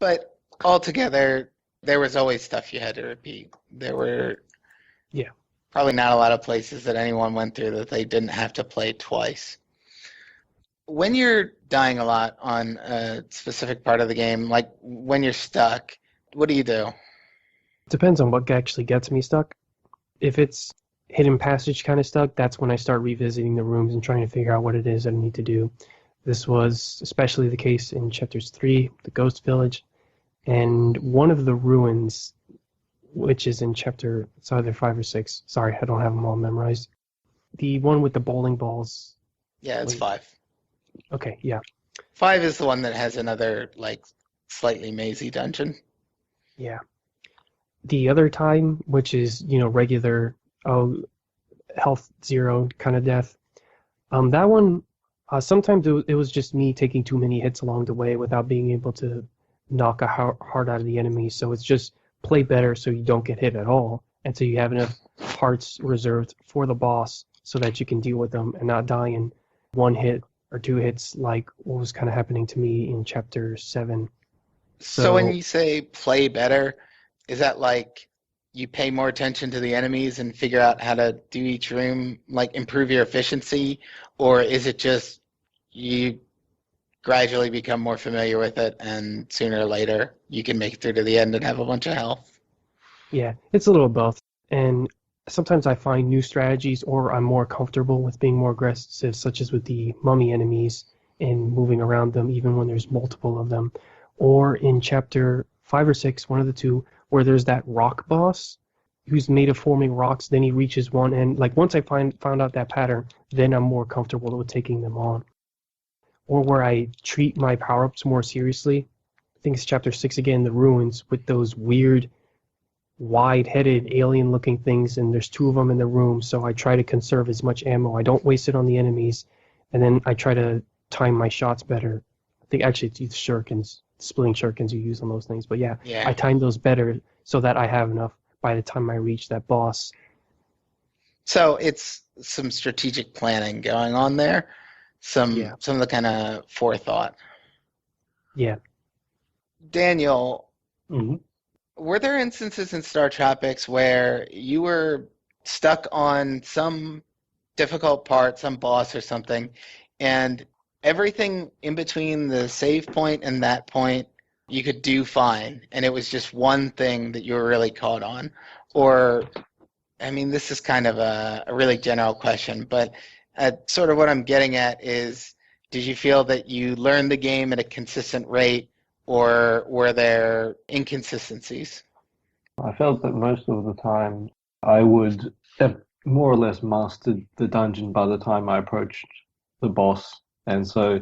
But altogether, there was always stuff you had to repeat. There were probably not a lot of places that anyone went through that they didn't have to play twice. When you're dying a lot on a specific part of the game, like when you're stuck, what do you do? Depends on what actually gets me stuck. If it's hidden passage kind of stuck, that's when I start revisiting the rooms and trying to figure out what it is that I need to do. This was especially the case in Chapters 3, the Ghost Village, and one of the ruins, which is in Chapter, it's either 5 or 6. Sorry, I don't have them all memorized. The one with the bowling balls. Yeah, it's 5. Okay, yeah. 5 is the one that has another, like, slightly mazy dungeon. Yeah. The other time, which is, regular, health 0 kind of death, that one, sometimes it was just me taking too many hits along the way without being able to knock a heart out of the enemy. So it's just play better so you don't get hit at all, and so you have enough hearts reserved for the boss so that you can deal with them and not die in one hit or 2 hits like what was kind of happening to me in Chapter 7. So when you say play better, is that like you pay more attention to the enemies and figure out how to do each room, like improve your efficiency, or is it just you gradually become more familiar with it and sooner or later you can make it through to the end and have a bunch of health? Yeah, it's a little both. And sometimes I find new strategies, or I'm more comfortable with being more aggressive, such as with the mummy enemies and moving around them even when there's multiple of them. Or in Chapter 5 or 6, one of the two, where there's that rock boss who's made of forming rocks, then he reaches one, and like once I found out that pattern, then I'm more comfortable with taking them on. Or where I treat my power-ups more seriously. I think it's Chapter 6 again, the ruins, with those weird, wide-headed, alien-looking things, and there's 2 of them in the room, so I try to conserve as much ammo. I don't waste it on the enemies, and then I try to time my shots better. I think actually it's these shurikens, splitting shurikens you use on those things, but yeah, I time those better so that I have enough by the time I reach that boss. So it's some strategic planning going on there, some of the kind of forethought. Yeah. Daniel, Mm-hmm. Were there instances in StarTropics where you were stuck on some difficult part, some boss or something, and everything in between the save point and that point you could do fine, and it was just one thing that you were really caught on? Or, I mean, this is kind of a really general question, but sort of what I'm getting at is, did you feel that you learned the game at a consistent rate, or were there inconsistencies? I felt that most of the time I would have more or less mastered the dungeon by the time I approached the boss, and so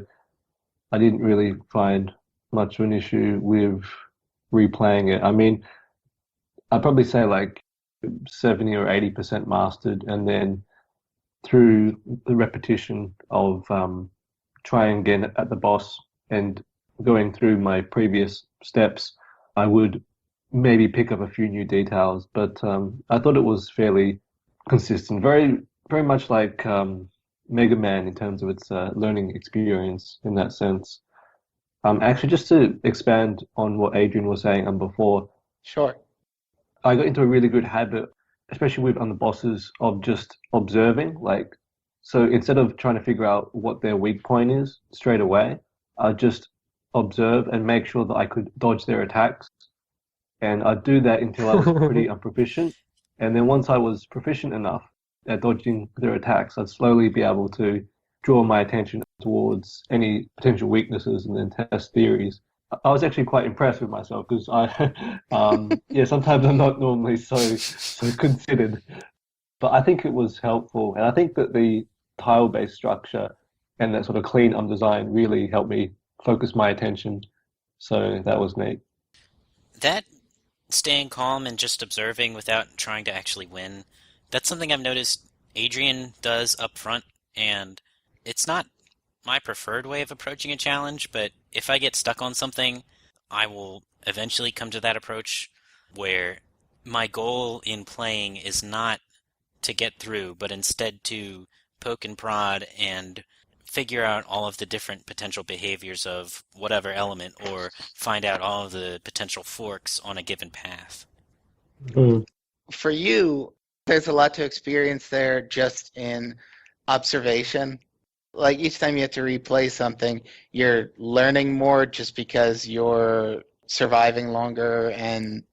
I didn't really find much of an issue with replaying it. I mean, I'd probably say like 70 or 80% mastered, and then through the repetition of trying again at the boss and going through my previous steps, I would maybe pick up a few new details, but I thought it was fairly consistent, very very much like Mega Man in terms of its learning experience in that sense. Actually, just to expand on what Adrian was saying before, Sure. I got into a really good habit, especially with on the bosses, of just observing. Like, so instead of trying to figure out what their weak point is straight away, I just observe and make sure that I could dodge their attacks. And I'd do that until I was pretty proficient. And then once I was proficient enough, at dodging their attacks, I'd slowly be able to draw my attention towards any potential weaknesses and then test theories. I was actually quite impressed with myself because yeah, sometimes I'm not normally so considered, but I think it was helpful, and I think that the tile-based structure and that sort of clean design really helped me focus my attention. So that was neat. That staying calm and just observing without trying to actually win, that's something I've noticed Adrian does up front, and it's not my preferred way of approaching a challenge, but if I get stuck on something, I will eventually come to that approach where my goal in playing is not to get through, but instead to poke and prod and figure out all of the different potential behaviors of whatever element or find out all of the potential forks on a given path. Mm. For you, there's a lot to experience there just in observation. Like each time you have to replay something, you're learning more just because you're surviving longer and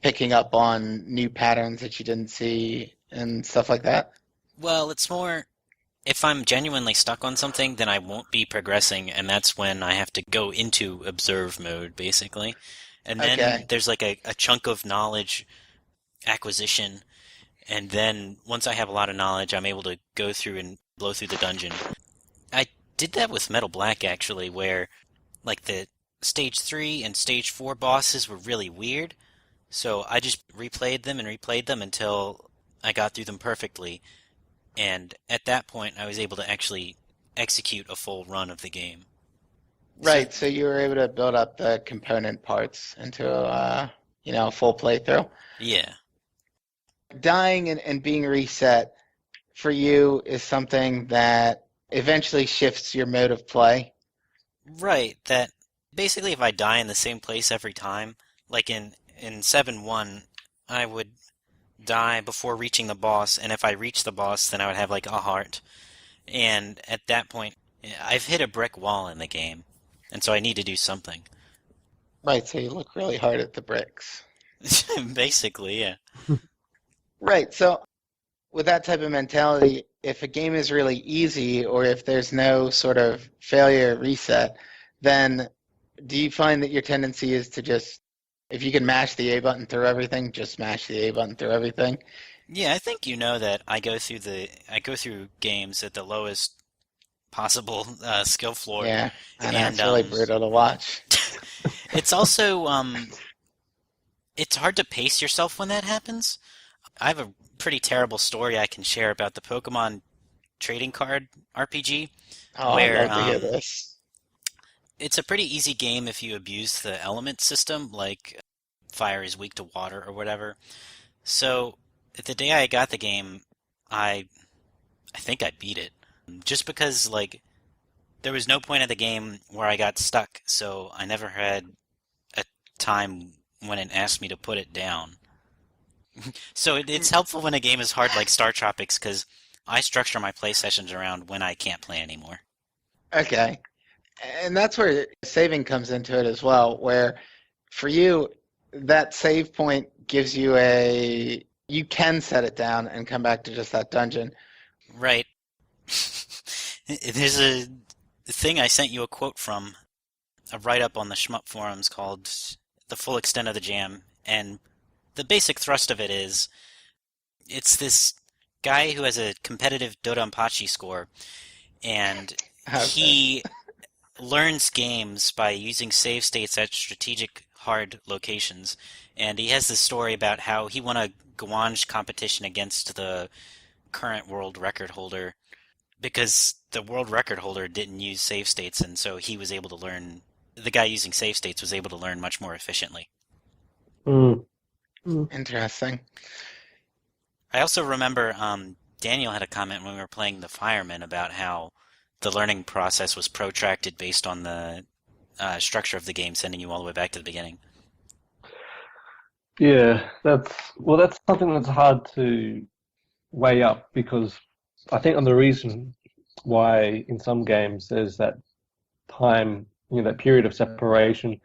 picking up on new patterns that you didn't see and stuff like that. Well, it's more if I'm genuinely stuck on something, then I won't be progressing, and that's when I have to go into observe mode, basically. And then Okay. there's like a chunk of knowledge acquisition, and then once I have a lot of knowledge, I'm able to go through and blow through the dungeon. I did that with Metal Black, actually, where like the Stage 3 and Stage 4 bosses were really weird, so I just replayed them until I got through them perfectly. And at that point, I was able to actually execute a full run of the game. Right, so you were able to build up the component parts into a full playthrough. Yeah. Dying and being reset for you is something that eventually shifts your mode of play. Right, that basically if I die in the same place every time, like in 7-1, I would die before reaching the boss, and if I reach the boss, then I would have like a heart. And at that point, I've hit a brick wall in the game, and so I need to do something. Right, so you look really hard at the bricks. Basically, yeah. Right, so with that type of mentality, if a game is really easy or if there's no sort of failure reset, then do you find that your tendency is to just, if you can mash the A button through everything, just mash the A button through everything? Yeah, I think you know that I go through games at the lowest possible skill floor, Yeah, I know, and it's really brutal to watch. it's also it's hard to pace yourself when that happens. I have a pretty terrible story I can share about the Pokemon trading card RPG, Oh, where I'd love to hear this. it's a pretty easy game if you abuse the element system, like fire is weak to water or whatever. So the day I got the game, I think I beat it, just because like there was no point of the game where I got stuck, so I never had a time when it asked me to put it down. So it's helpful when a game is hard like StarTropics, because I structure my play sessions around when I can't play anymore. Okay. And that's where saving comes into it as well, where for you, that save point gives you you can set it down and come back to just that dungeon. Right. There's a thing I sent you a quote from, a write-up on the Shmup forums called The Full Extent of the Jam, and the basic thrust of it is, it's this guy who has a competitive Dodonpachi score, and he learns games by using save states at strategic hard locations, and he has this story about how he won a Gouange competition against the current world record holder because the world record holder didn't use save states, and so he was able to learn, the guy using save states was able to learn much more efficiently. Interesting. I also remember Daniel had a comment when we were playing the Fireman about how the learning process was protracted based on the structure of the game, sending you all the way back to the beginning. Yeah, that's something that's hard to weigh up, because I think on the reason why in some games there's that time, that period of separation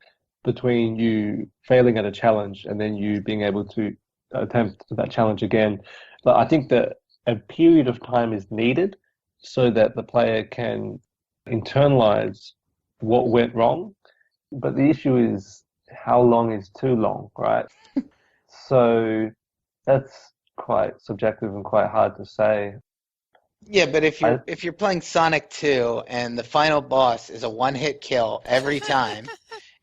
between you failing at a challenge and then you being able to attempt that challenge again. But I think that a period of time is needed so that the player can internalize what went wrong. But the issue is how long is too long, right? So that's quite subjective and quite hard to say. Yeah, but if you're playing Sonic 2 and the final boss is a one-hit kill every time,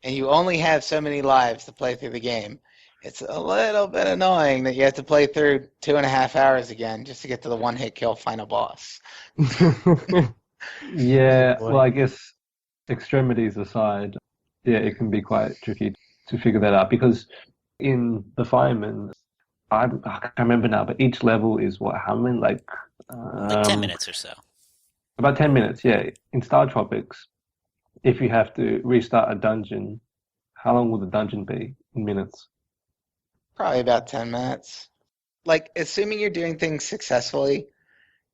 and you only have so many lives to play through the game, it's a little bit annoying that you have to play through 2.5 hours again just to get to the one-hit kill final boss. Yeah, well, I guess extremities aside, yeah, it can be quite tricky to figure that out because in the Fireman, I can't remember now, but each level is what, how many, like 10 minutes or so. About 10 minutes, yeah. In StarTropics, if you have to restart a dungeon, how long will the dungeon be in minutes? Probably about 10 minutes. Like, assuming you're doing things successfully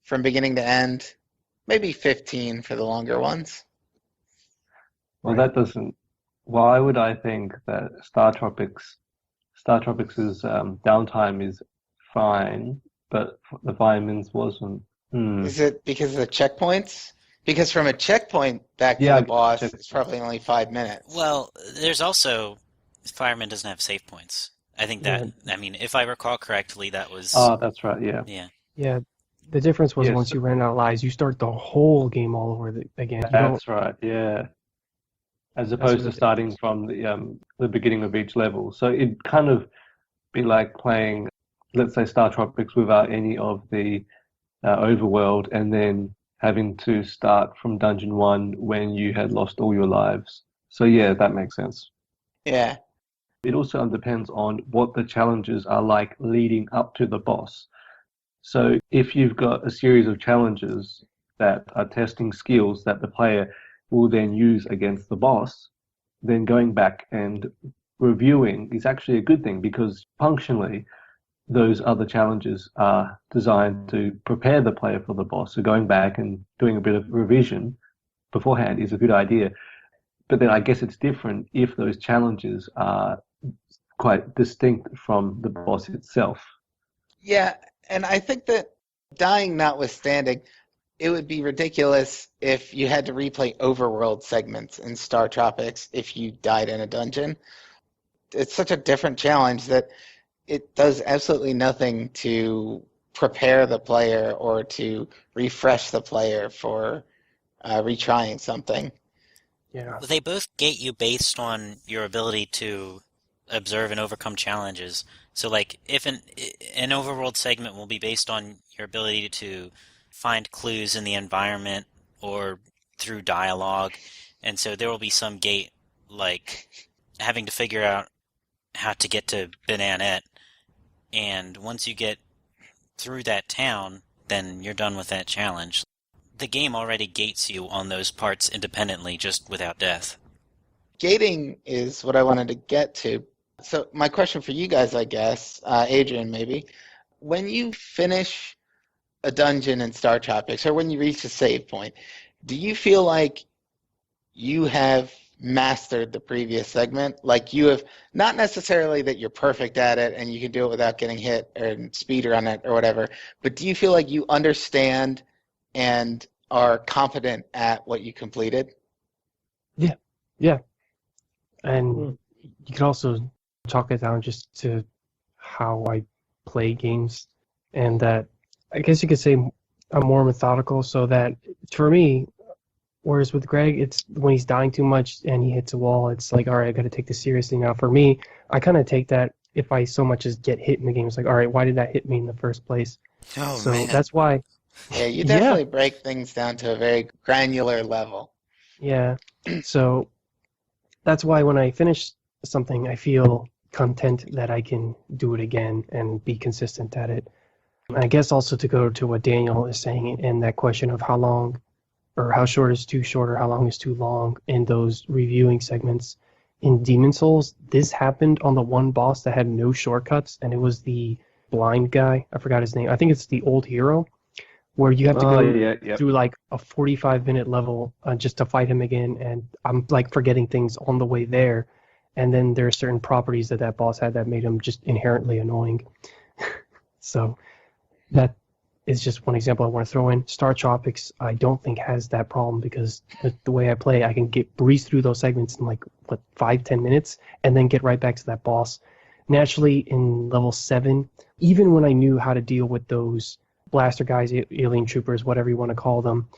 from beginning to end, maybe 15 for the longer ones. Well, that doesn't. Why would I think that StarTropics' downtime is fine, but the Fireman's wasn't? Is it because of the checkpoints? Because from a checkpoint back to the boss, it's probably only 5 minutes. Well, there's also Fireman doesn't have save points. I think that, I mean, if I recall correctly, that was... Oh, that's right, yeah. Yeah. Yeah, the difference was once you ran out of lives, you start the whole game all over again. That's right, yeah. As opposed to starting from the beginning of each level. So it'd kind of be like playing, let's say, StarTropics without any of the overworld and then having to start from Dungeon 1 when you had lost all your lives. So yeah, that makes sense. Yeah. It also depends on what the challenges are like leading up to the boss. So if you've got a series of challenges that are testing skills that the player will then use against the boss, then going back and reviewing is actually a good thing because functionally those other challenges are designed to prepare the player for the boss. So going back and doing a bit of revision beforehand is a good idea. But then I guess it's different if those challenges are quite distinct from the boss itself. Yeah, and I think that dying notwithstanding, it would be ridiculous if you had to replay overworld segments in StarTropics if you died in a dungeon. It's such a different challenge that it does absolutely nothing to prepare the player or to refresh the player for retrying something. Yeah. They both gate you based on your ability to observe and overcome challenges. So, like, if an overworld segment will be based on your ability to find clues in the environment or through dialogue, and so there will be some gate, like having to figure out how to get to Bananette, and once you get through that town, then you're done with that challenge. The game already gates you on those parts independently, just without death. Gating is what I wanted to get to. So my question for you guys, I guess, Adrian maybe, when you finish a dungeon in StarTropics or when you reach a save point, do you feel like you have mastered the previous segment? Like you have, not necessarily that you're perfect at it and you can do it without getting hit or speedrun it or whatever, but do you feel like you understand and are competent at what you completed? Yeah. And you could also chalk it down just to how I play games, and that I guess you could say I'm more methodical, so that for me, whereas with Greg, it's when he's dying too much and he hits a wall, it's like, all right, I got to take this seriously now. For me, I kind of take that if I so much as get hit in the game, it's like, all right, why did that hit me in the first place? Oh, so man. That's why. Yeah, you definitely break things down to a very granular level. Yeah, so that's why when I finish something, I feel content that I can do it again and be consistent at it. I guess also to go to what Daniel is saying in that question of how long or how short is too short or how long is too long in those reviewing segments. In Demon Souls, this happened on the one boss that had no shortcuts, and it was the blind guy. I forgot his name. I think it's the old hero, where you have to go through like a 45-minute level just to fight him again, and I'm like forgetting things on the way there. And then there are certain properties that boss had that made him just inherently annoying. So that is just one example I want to throw in. StarTropics, I don't think has that problem because the way I play, I can breeze through those segments in like 5-10 minutes, and then get right back to that boss. Naturally, in level 7, even when I knew how to deal with those blaster guys, alien troopers, whatever you want to call them,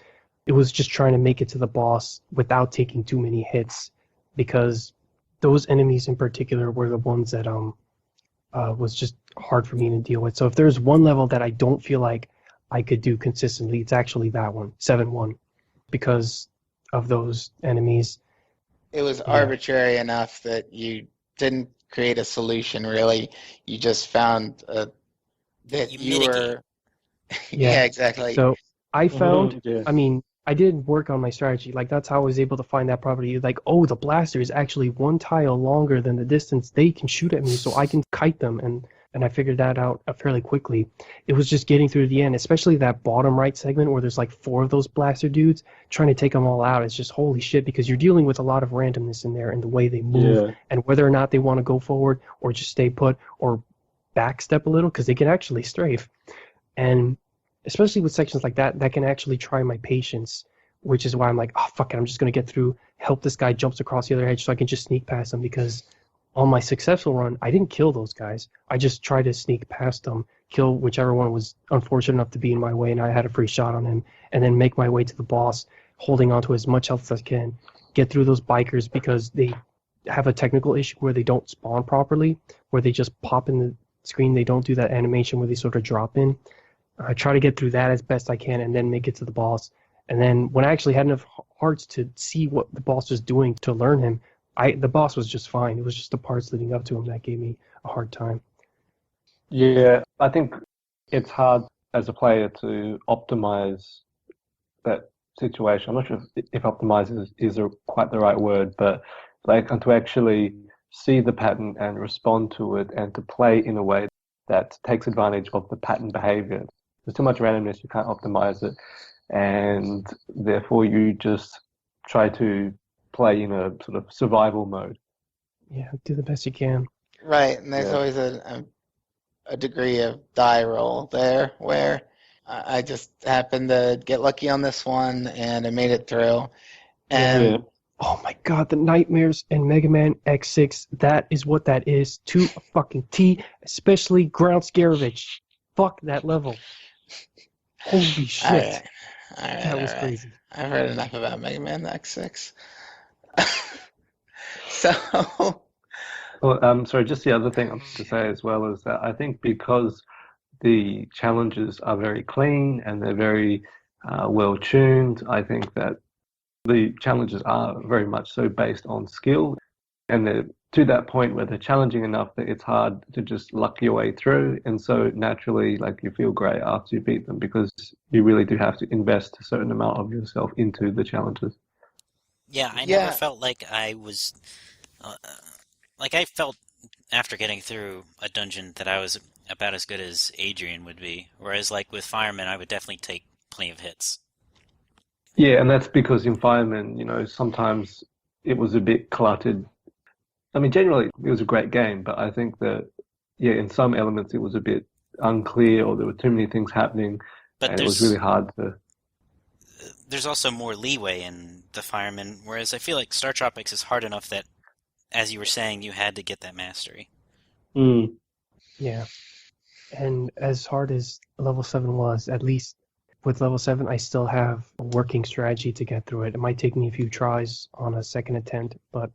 it was just trying to make it to the boss without taking too many hits, because those enemies in particular were the ones that was just hard for me to deal with. So if there's one level that I don't feel like I could do consistently, it's actually that one, 7-1, because of those enemies. It was arbitrary enough that you didn't create a solution, really. You just found that you were... Yeah, exactly. So I found, Yeah. I mean, I did work on my strategy. Like, that's how I was able to find that property. Like, oh, the blaster is actually one tile longer than the distance they can shoot at me, so I can kite them. And I figured that out fairly quickly. It was just getting through to the end, especially that bottom right segment where there's like 4 of those blaster dudes. Trying to take them all out is just holy shit, because you're dealing with a lot of randomness in there and the way they move and whether or not they want to go forward or just stay put or backstep a little, because they can actually strafe. And especially with sections like that, that can actually try my patience, which is why I'm like, oh, fuck it, I'm just going to get through, help this guy jumps across the other edge so I can just sneak past him, because on my successful run, I didn't kill those guys. I just tried to sneak past them, kill whichever one was unfortunate enough to be in my way, and I had a free shot on him, and then make my way to the boss, holding on to as much health as I can, get through those bikers, because they have a technical issue where they don't spawn properly, where they just pop in the screen, they don't do that animation where they sort of drop in. I try to get through that as best I can and then make it to the boss. And then when I actually had enough hearts to see what the boss was doing to learn him, the boss was just fine. It was just the parts leading up to him that gave me a hard time. Yeah, I think it's hard as a player to optimize that situation. I'm not sure if optimize is quite the right word, but like, and to actually see the pattern and respond to it and to play in a way that takes advantage of the pattern behavior. There's too much randomness, you can't optimize it, and therefore you just try to play in a sort of survival mode. Yeah, do the best you can. Right, and there's always a degree of die roll there where I just happened to get lucky on this one and I made it through. And oh my god, the nightmares in Mega Man X6, that is what that is to a fucking T, especially Ground Scarovich. Fuck that level. Holy shit. All right, that was crazy. I've heard enough about Mega Man X6. So... Well, sorry, just the other thing I have to say as well is that I think because the challenges are very clean and they're very well tuned, I think that the challenges are very much so based on skill, and they're to that point where they're challenging enough that it's hard to just luck your way through. And so naturally, like, you feel great after you beat them because you really do have to invest a certain amount of yourself into the challenges. Yeah, I never felt like I was... I felt after getting through a dungeon that I was about as good as Adrian would be. Whereas, like, with Fireman, I would definitely take plenty of hits. Yeah, and that's because in Fireman, you know, sometimes it was a bit cluttered. I mean, generally, it was a great game, but I think that, in some elements it was a bit unclear, or there were too many things happening, and it was really hard to... There's also more leeway in the Fireman, whereas I feel like StarTropics is hard enough that, as you were saying, you had to get that mastery. Yeah. And as hard as level 7 was, at least with level 7, I still have a working strategy to get through it. It might take me a few tries on a second attempt, but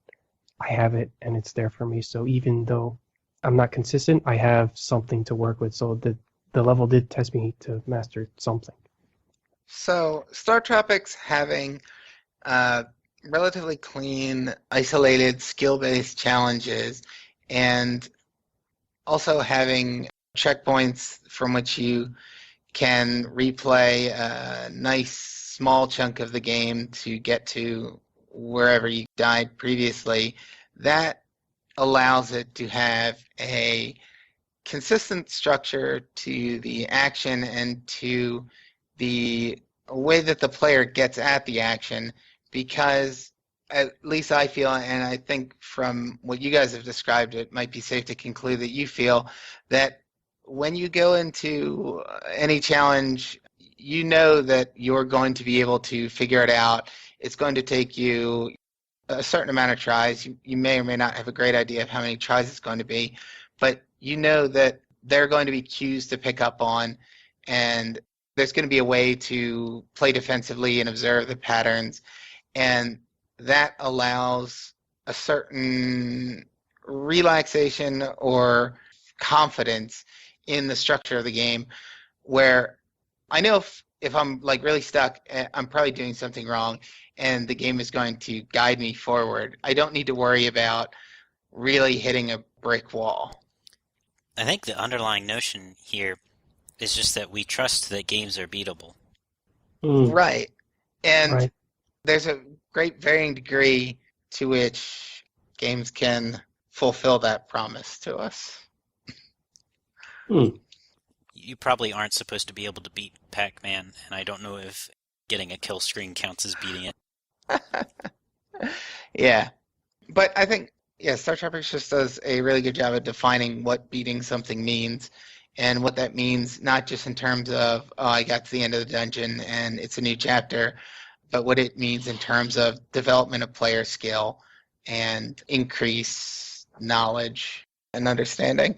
I have it and it's there for me. So even though I'm not consistent, I have something to work with. So the level did test me to master something. So StarTropics having relatively clean, isolated, skill-based challenges, and also having checkpoints from which you can replay a nice small chunk of the game to get to wherever you died previously, that allows it to have a consistent structure to the action and to the way that the player gets at the action, because at least I feel, and I think from what you guys have described, it might be safe to conclude that you feel that when you go into any challenge, you know that you're going to be able to figure it out. It's going to take you a certain amount of tries. You may or may not have a great idea of how many tries it's going to be, but you know that there are going to be cues to pick up on, and there's going to be a way to play defensively and observe the patterns, and that allows a certain relaxation or confidence in the structure of the game where I know if I'm like really stuck, I'm probably doing something wrong and the game is going to guide me forward. I don't need to worry about really hitting a brick wall. I think the underlying notion here is just that we trust that games are beatable. Right. And Right. there's a great varying degree to which games can fulfill that promise to us. You probably aren't supposed to be able to beat Pac-Man, and I don't know if getting a kill screen counts as beating it. Yeah. But I think, yeah, StarTropics just does a really good job of defining what beating something means and what that means, not just in terms of, oh, I got to the end of the dungeon and it's a new chapter, but what it means in terms of development of player skill and increase knowledge and understanding.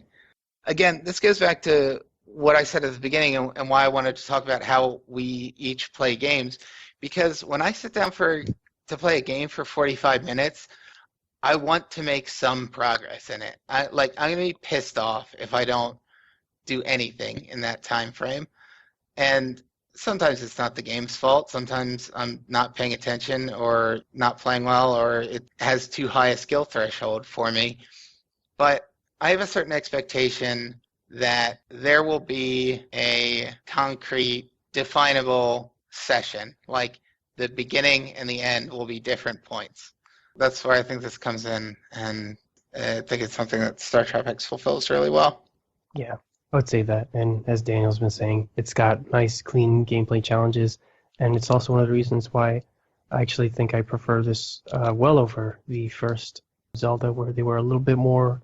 Again, this goes back to what I said at the beginning and why I wanted to talk about how we each play games, because when I sit down to play a game for 45 minutes, I want to make some progress in it. I'm going to be pissed off if I don't do anything in that time frame. And sometimes it's not the game's fault. Sometimes I'm not paying attention or not playing well, or it has too high a skill threshold for me. But I have a certain expectation that there will be a concrete, definable session. Like the beginning and the end will be different points. That's where I think this comes in, and I think it's something that StarTropics fulfills really well. Yeah, I would say that. And as Daniel's been saying, it's got nice, clean gameplay challenges, and it's also one of the reasons why I actually think I prefer this well over the first Zelda, where they were a little bit more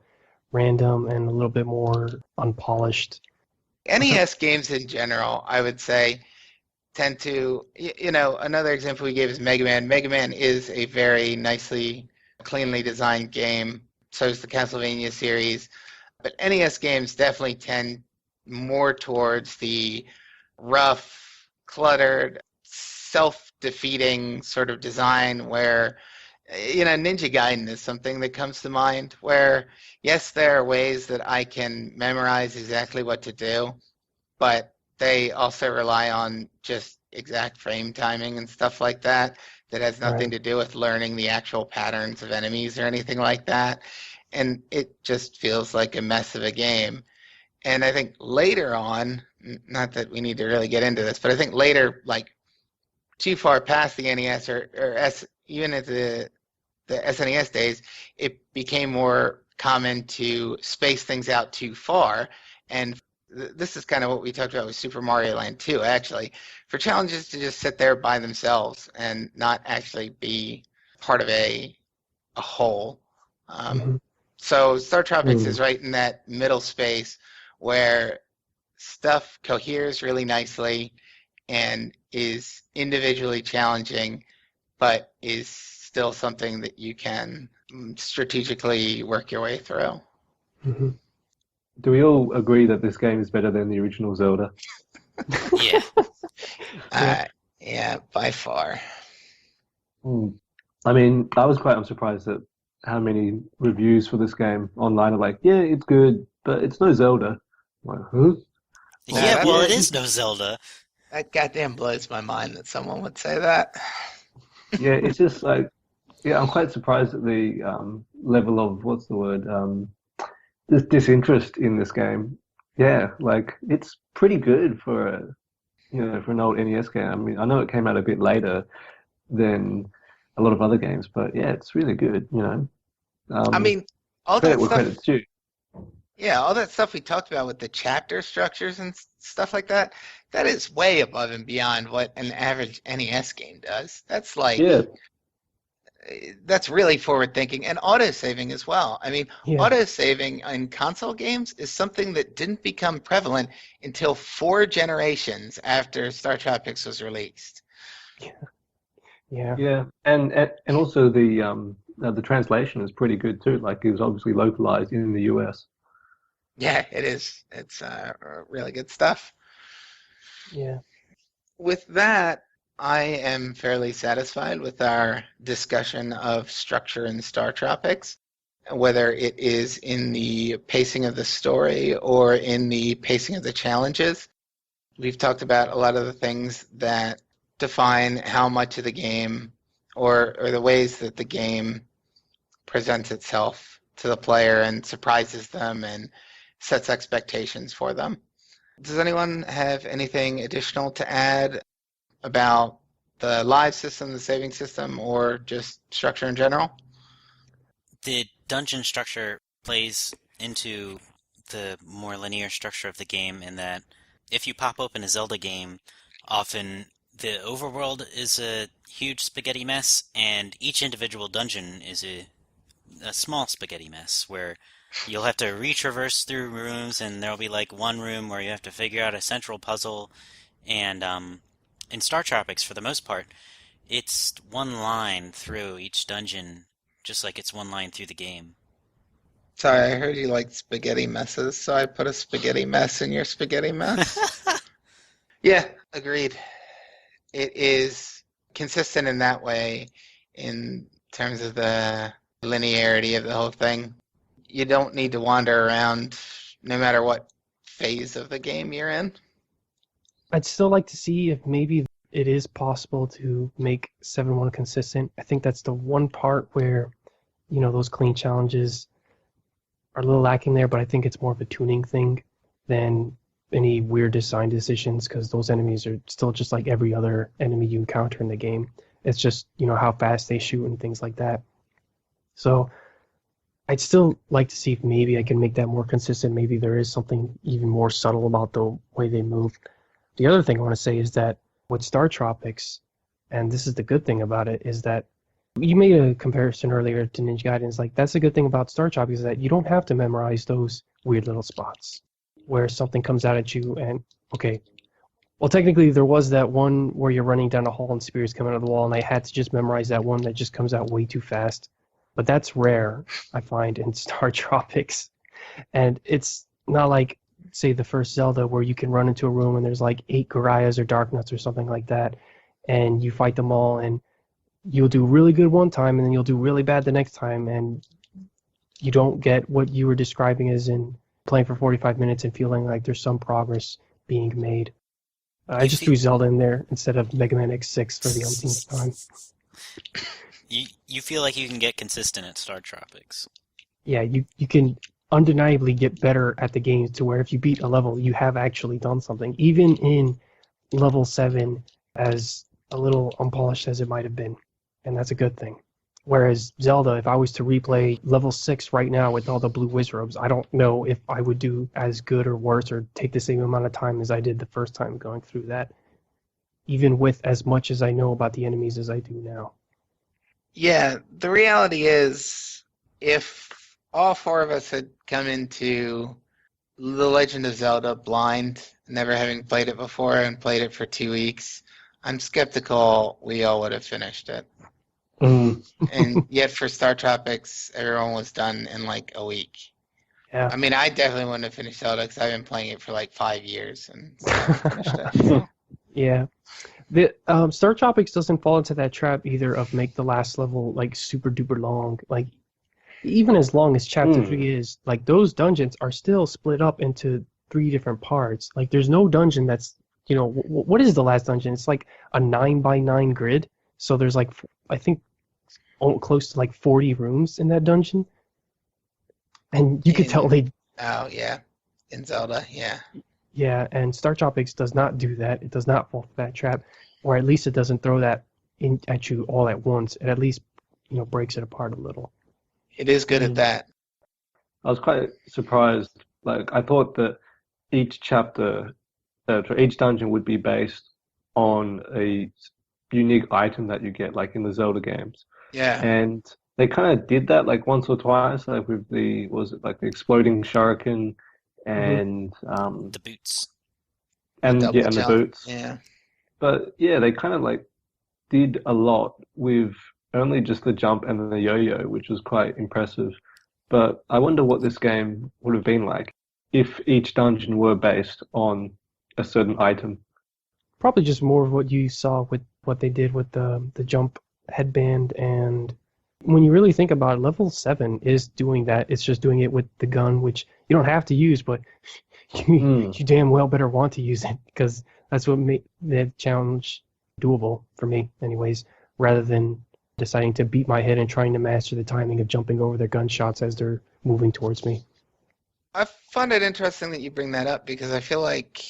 random and a little bit more unpolished. NES games in general, I would say, tend to, another example we gave is Mega Man. Mega Man is a very nicely, cleanly designed game. So is the Castlevania series. But NES games definitely tend more towards the rough, cluttered, self-defeating sort of design where, Ninja Gaiden is something that comes to mind where, yes, there are ways that I can memorize exactly what to do, but they also rely on just exact frame timing and stuff like that has nothing to do with learning the actual patterns of enemies or anything like that. And it just feels like a mess of a game. And I think later on, not that we need to really get into this, but I think later, like too far past the NES even at the SNES days, it became more common to space things out too far. And this is kind of what we talked about with Super Mario Land 2, actually, for challenges to just sit there by themselves and not actually be part of a whole. So StarTropics is right in that middle space where stuff coheres really nicely and is individually challenging, but is still something that you can strategically work your way through. Do we all agree that this game is better than the original Zelda? Yeah. Yeah, by far. I mean, I was quite surprised at how many reviews for this game online are like, yeah, it's good, but it's no Zelda. I'm like, huh? Yeah, well, it is no Zelda. That goddamn blows my mind that someone would say that. Yeah, it's just like, yeah, I'm quite surprised at the level of, what's the word, this disinterest in this game. Yeah, like, it's pretty good for for an old NES game. I mean, I know it came out a bit later than a lot of other games, but yeah, it's really good, I mean, all that stuff. Credit's due. Yeah, all that stuff we talked about with the chapter structures and stuff like that, that is way above and beyond what an average NES game does. That's like, that's really forward thinking, and auto-saving as well. I mean, Yeah, auto-saving in console games is something that didn't become prevalent until 4 generations after StarTropics was released. yeah. Yeah, and also the translation is pretty good too. Like it was obviously localized in the US. Yeah, it is. It's really good stuff. Yeah. With that, I am fairly satisfied with our discussion of structure in StarTropics, whether it is in the pacing of the story or in the pacing of the challenges. We've talked about a lot of the things that define how much of the game or the ways that the game presents itself to the player and surprises them and sets expectations for them. Does anyone have anything additional to add about the live system, the saving system, or just structure in general? The dungeon structure plays into the more linear structure of the game in that if you pop open a Zelda game, often the overworld is a huge spaghetti mess, and each individual dungeon is a small spaghetti mess where you'll have to retraverse through rooms, and there'll be like one room where you have to figure out a central puzzle. And in StarTropics, for the most part, it's one line through each dungeon, just like it's one line through the game. Sorry, I heard you liked spaghetti messes, so I put a spaghetti mess in your spaghetti mess. Yeah, agreed. It is consistent in that way in terms of the linearity of the whole thing. You don't need to wander around no matter what phase of the game you're in. I'd still like to see if maybe it is possible to make 7-1 consistent. I think that's the one part where, those clean challenges are a little lacking there, but I think it's more of a tuning thing than any weird design decisions, because those enemies are still just like every other enemy you encounter in the game. It's just, how fast they shoot and things like that. So I'd still like to see if maybe I can make that more consistent. Maybe there is something even more subtle about the way they move. The other thing I want to say is that with StarTropics, and this is the good thing about it, is that you made a comparison earlier to Ninja Gaiden. It's like, that's the good thing about StarTropics, is that you don't have to memorize those weird little spots where something comes out at you and, okay, well, technically there was that one where you're running down a hall and spears come out of the wall, and I had to just memorize that one that just comes out way too fast. But that's rare, I find, in StarTropics. And it's not like, say, the first Zelda where you can run into a room and there's like 8 Garayas or Dark Nuts or something like that, and you fight them all, and you'll do really good one time and then you'll do really bad the next time, and you don't get what you were describing as in playing for 45 minutes and feeling like there's some progress being made. I just threw Zelda in there instead of Mega Man X6 for the umpteenth time. You feel like you can get consistent at StarTropics. Yeah, you can undeniably get better at the games to where if you beat a level, you have actually done something, even in level 7, as a little unpolished as it might have been. And that's a good thing. Whereas Zelda, if I was to replay level 6 right now with all the blue Wizrobes, I don't know if I would do as good or worse or take the same amount of time as I did the first time going through that, even with as much as I know about the enemies as I do now. Yeah, the reality is, if all 4 of us had come into The Legend of Zelda blind, never having played it before and played it for 2 weeks, I'm skeptical we all would have finished it. And yet for StarTropics, everyone was done in like a week. Yeah. I mean, I definitely wouldn't have finished Zelda because I've been playing it for like 5 years and still haven't finished it. So. Yeah. The StarTropics doesn't fall into that trap either of make the last level like super duper long. Like, even as long as Chapter 3 is, like, those dungeons are still split up into 3 different parts. Like, there's no dungeon that's, what is the last dungeon? It's like a 9x9 grid. So there's like, I think, close to like 40 rooms in that dungeon. And you could tell they... Oh, yeah. In Zelda, yeah. Yeah, and StarTropics does not do that. It does not fall for that trap. Or at least it doesn't throw that in at you all at once. It at least, breaks it apart a little. It is good at that. I was quite surprised. Like, I thought that each chapter, each dungeon would be based on a unique item that you get, like in the Zelda games. Yeah. And they kind of did that like once or twice, like with the was it like the exploding shuriken Hmm. and The boots. The double and the jump. boots. Yeah. But yeah, they kind of like did a lot with only just the jump and the yo-yo, which was quite impressive. But I wonder what this game would have been like if each dungeon were based on a certain item. Probably just more of what you saw with what they did with the jump headband, and when you really think about it, level 7 is doing that. It's just doing it with the gun, which you don't have to use, but Hmm. you damn well better want to use it because that's what made the challenge doable for me, anyways, rather than deciding to beat my head and trying to master the timing of jumping over their gunshots as they're moving towards me. I find it interesting that you bring that up because I feel like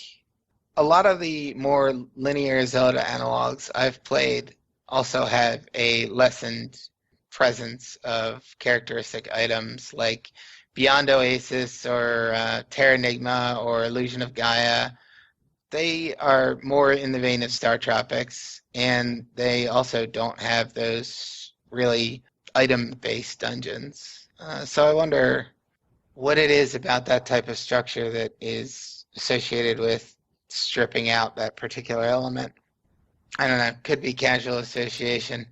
a lot of the more linear Zelda analogs I've played also have a lessened presence of characteristic items like Beyond Oasis or Terranigma or Illusion of Gaia. They are more in the vein of StarTropics, and they also don't have those really item-based dungeons. So I wonder what it is about that type of structure that is associated with stripping out that particular element. I don't know. Could be casual association.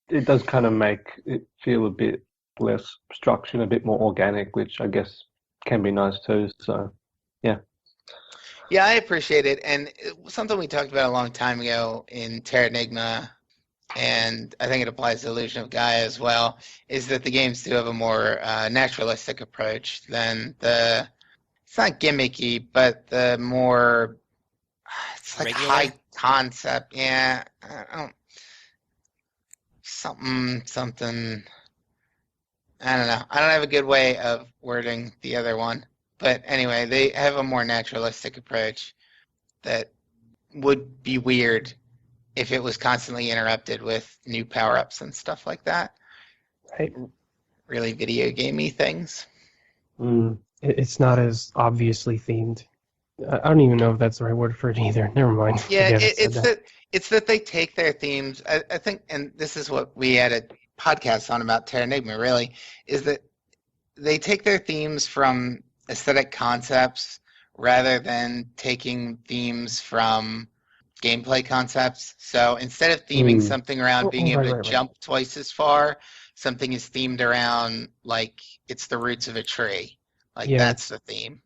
It does kind of make it feel a bit less structured, a bit more organic, which I guess can be nice too. So, yeah. Yeah, I appreciate it. And something we talked about a long time ago in Terranigma, and I think it applies to Illusion of Gaia as well, is that the games do have a more naturalistic approach than it's not gimmicky, but the more, it's like Regular? high concept. Yeah, I don't, something. I don't know. I don't have a good way of wording the other one. But anyway, they have a more naturalistic approach that would be weird if it was constantly interrupted with new power-ups and stuff like that. Right? Really video gamey things. Mm. It's not as obviously themed. I don't even know if that's the right word for it either. Never mind. Yeah, Forget I said that. it's that they take their themes. I think, and this is what we had a podcast on about Terranigma, really, is that they take their themes from aesthetic concepts rather than taking themes from gameplay concepts. So instead of theming Mm. something around being able to Right. jump twice as far, something is themed around like it's the roots of a tree. Like Yeah, that's the theme.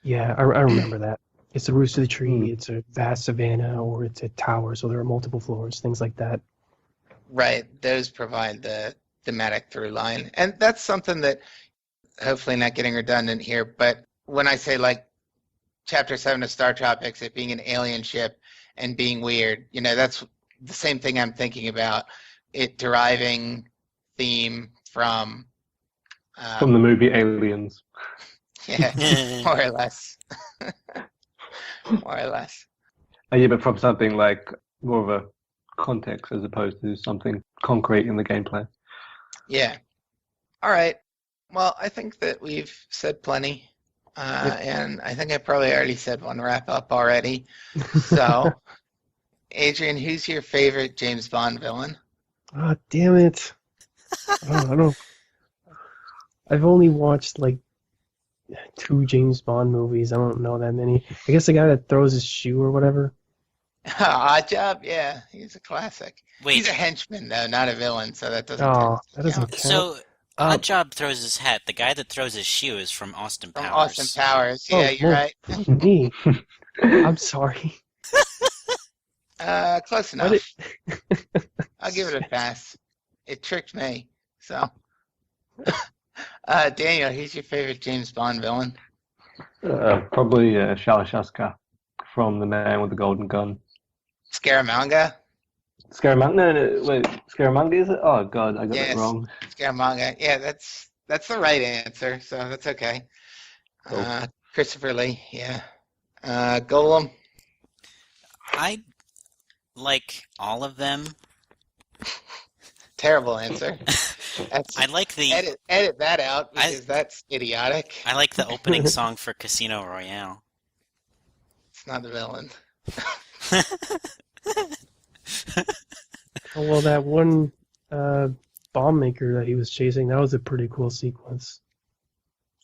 yeah, I remember that. It's the roots of the tree, Mm. it's a vast savanna, or it's a tower, so there are multiple floors, things like that. Right. Those provide the thematic through line. And that's something that hopefully not getting redundant here, but when I say like Chapter 7 of StarTropics, it being an alien ship and being weird, that's the same thing I'm thinking about. It deriving theme from, From the movie Aliens. yeah, more or less. More or less. Yeah, but from something like more of a context as opposed to something concrete in the gameplay. Yeah. All right. Well, I think that we've said plenty. Yep. And I think I probably already said one wrap up already. So, Adrian, who's your favorite James Bond villain? Ah, damn it. I don't. I've only watched like 2 James Bond movies. I don't know that many. I guess the guy that throws his shoe or whatever. Odd Job, yeah, he's a classic. Wait, He's a henchman though, not a villain, so that doesn't Oh, that count. doesn't count. so Uh, Oddjob throws his hat. The guy that throws his shoe is from Austin From Powers. Austin Powers, yeah, you're well, right. me. I'm sorry. Close What enough. I'll give it a pass. It tricked me. So, Daniel, who's your favorite James Bond villain? Probably Shalashaska from The Man with the Golden Gun. Scaramanga? Scaramanga? No, wait, Scaramanga is it? Oh God, I got Yes. it wrong. Scaramanga. Yeah, that's the right answer, so that's okay. Cool. Christopher Lee, yeah. Golem? I like all of them. Terrible answer. That's, I like the edit that out because that's idiotic. I like the opening song for Casino Royale. It's not the villain. Oh, well, that one bomb maker that he was chasing, that was a pretty cool sequence.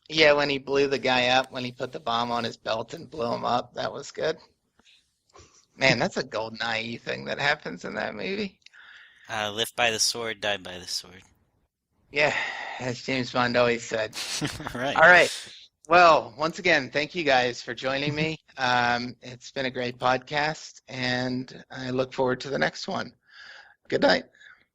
Yeah, when he blew the guy up, when he put the bomb on his belt and blew him up, that was good. Man, that's a GoldenEye thing that happens in that movie. Live by the sword, die by the sword. Yeah, as James Bond always said. Right. All right. Well, once again, thank you guys for joining me. It's been a great podcast, and I look forward to the next one. Good night.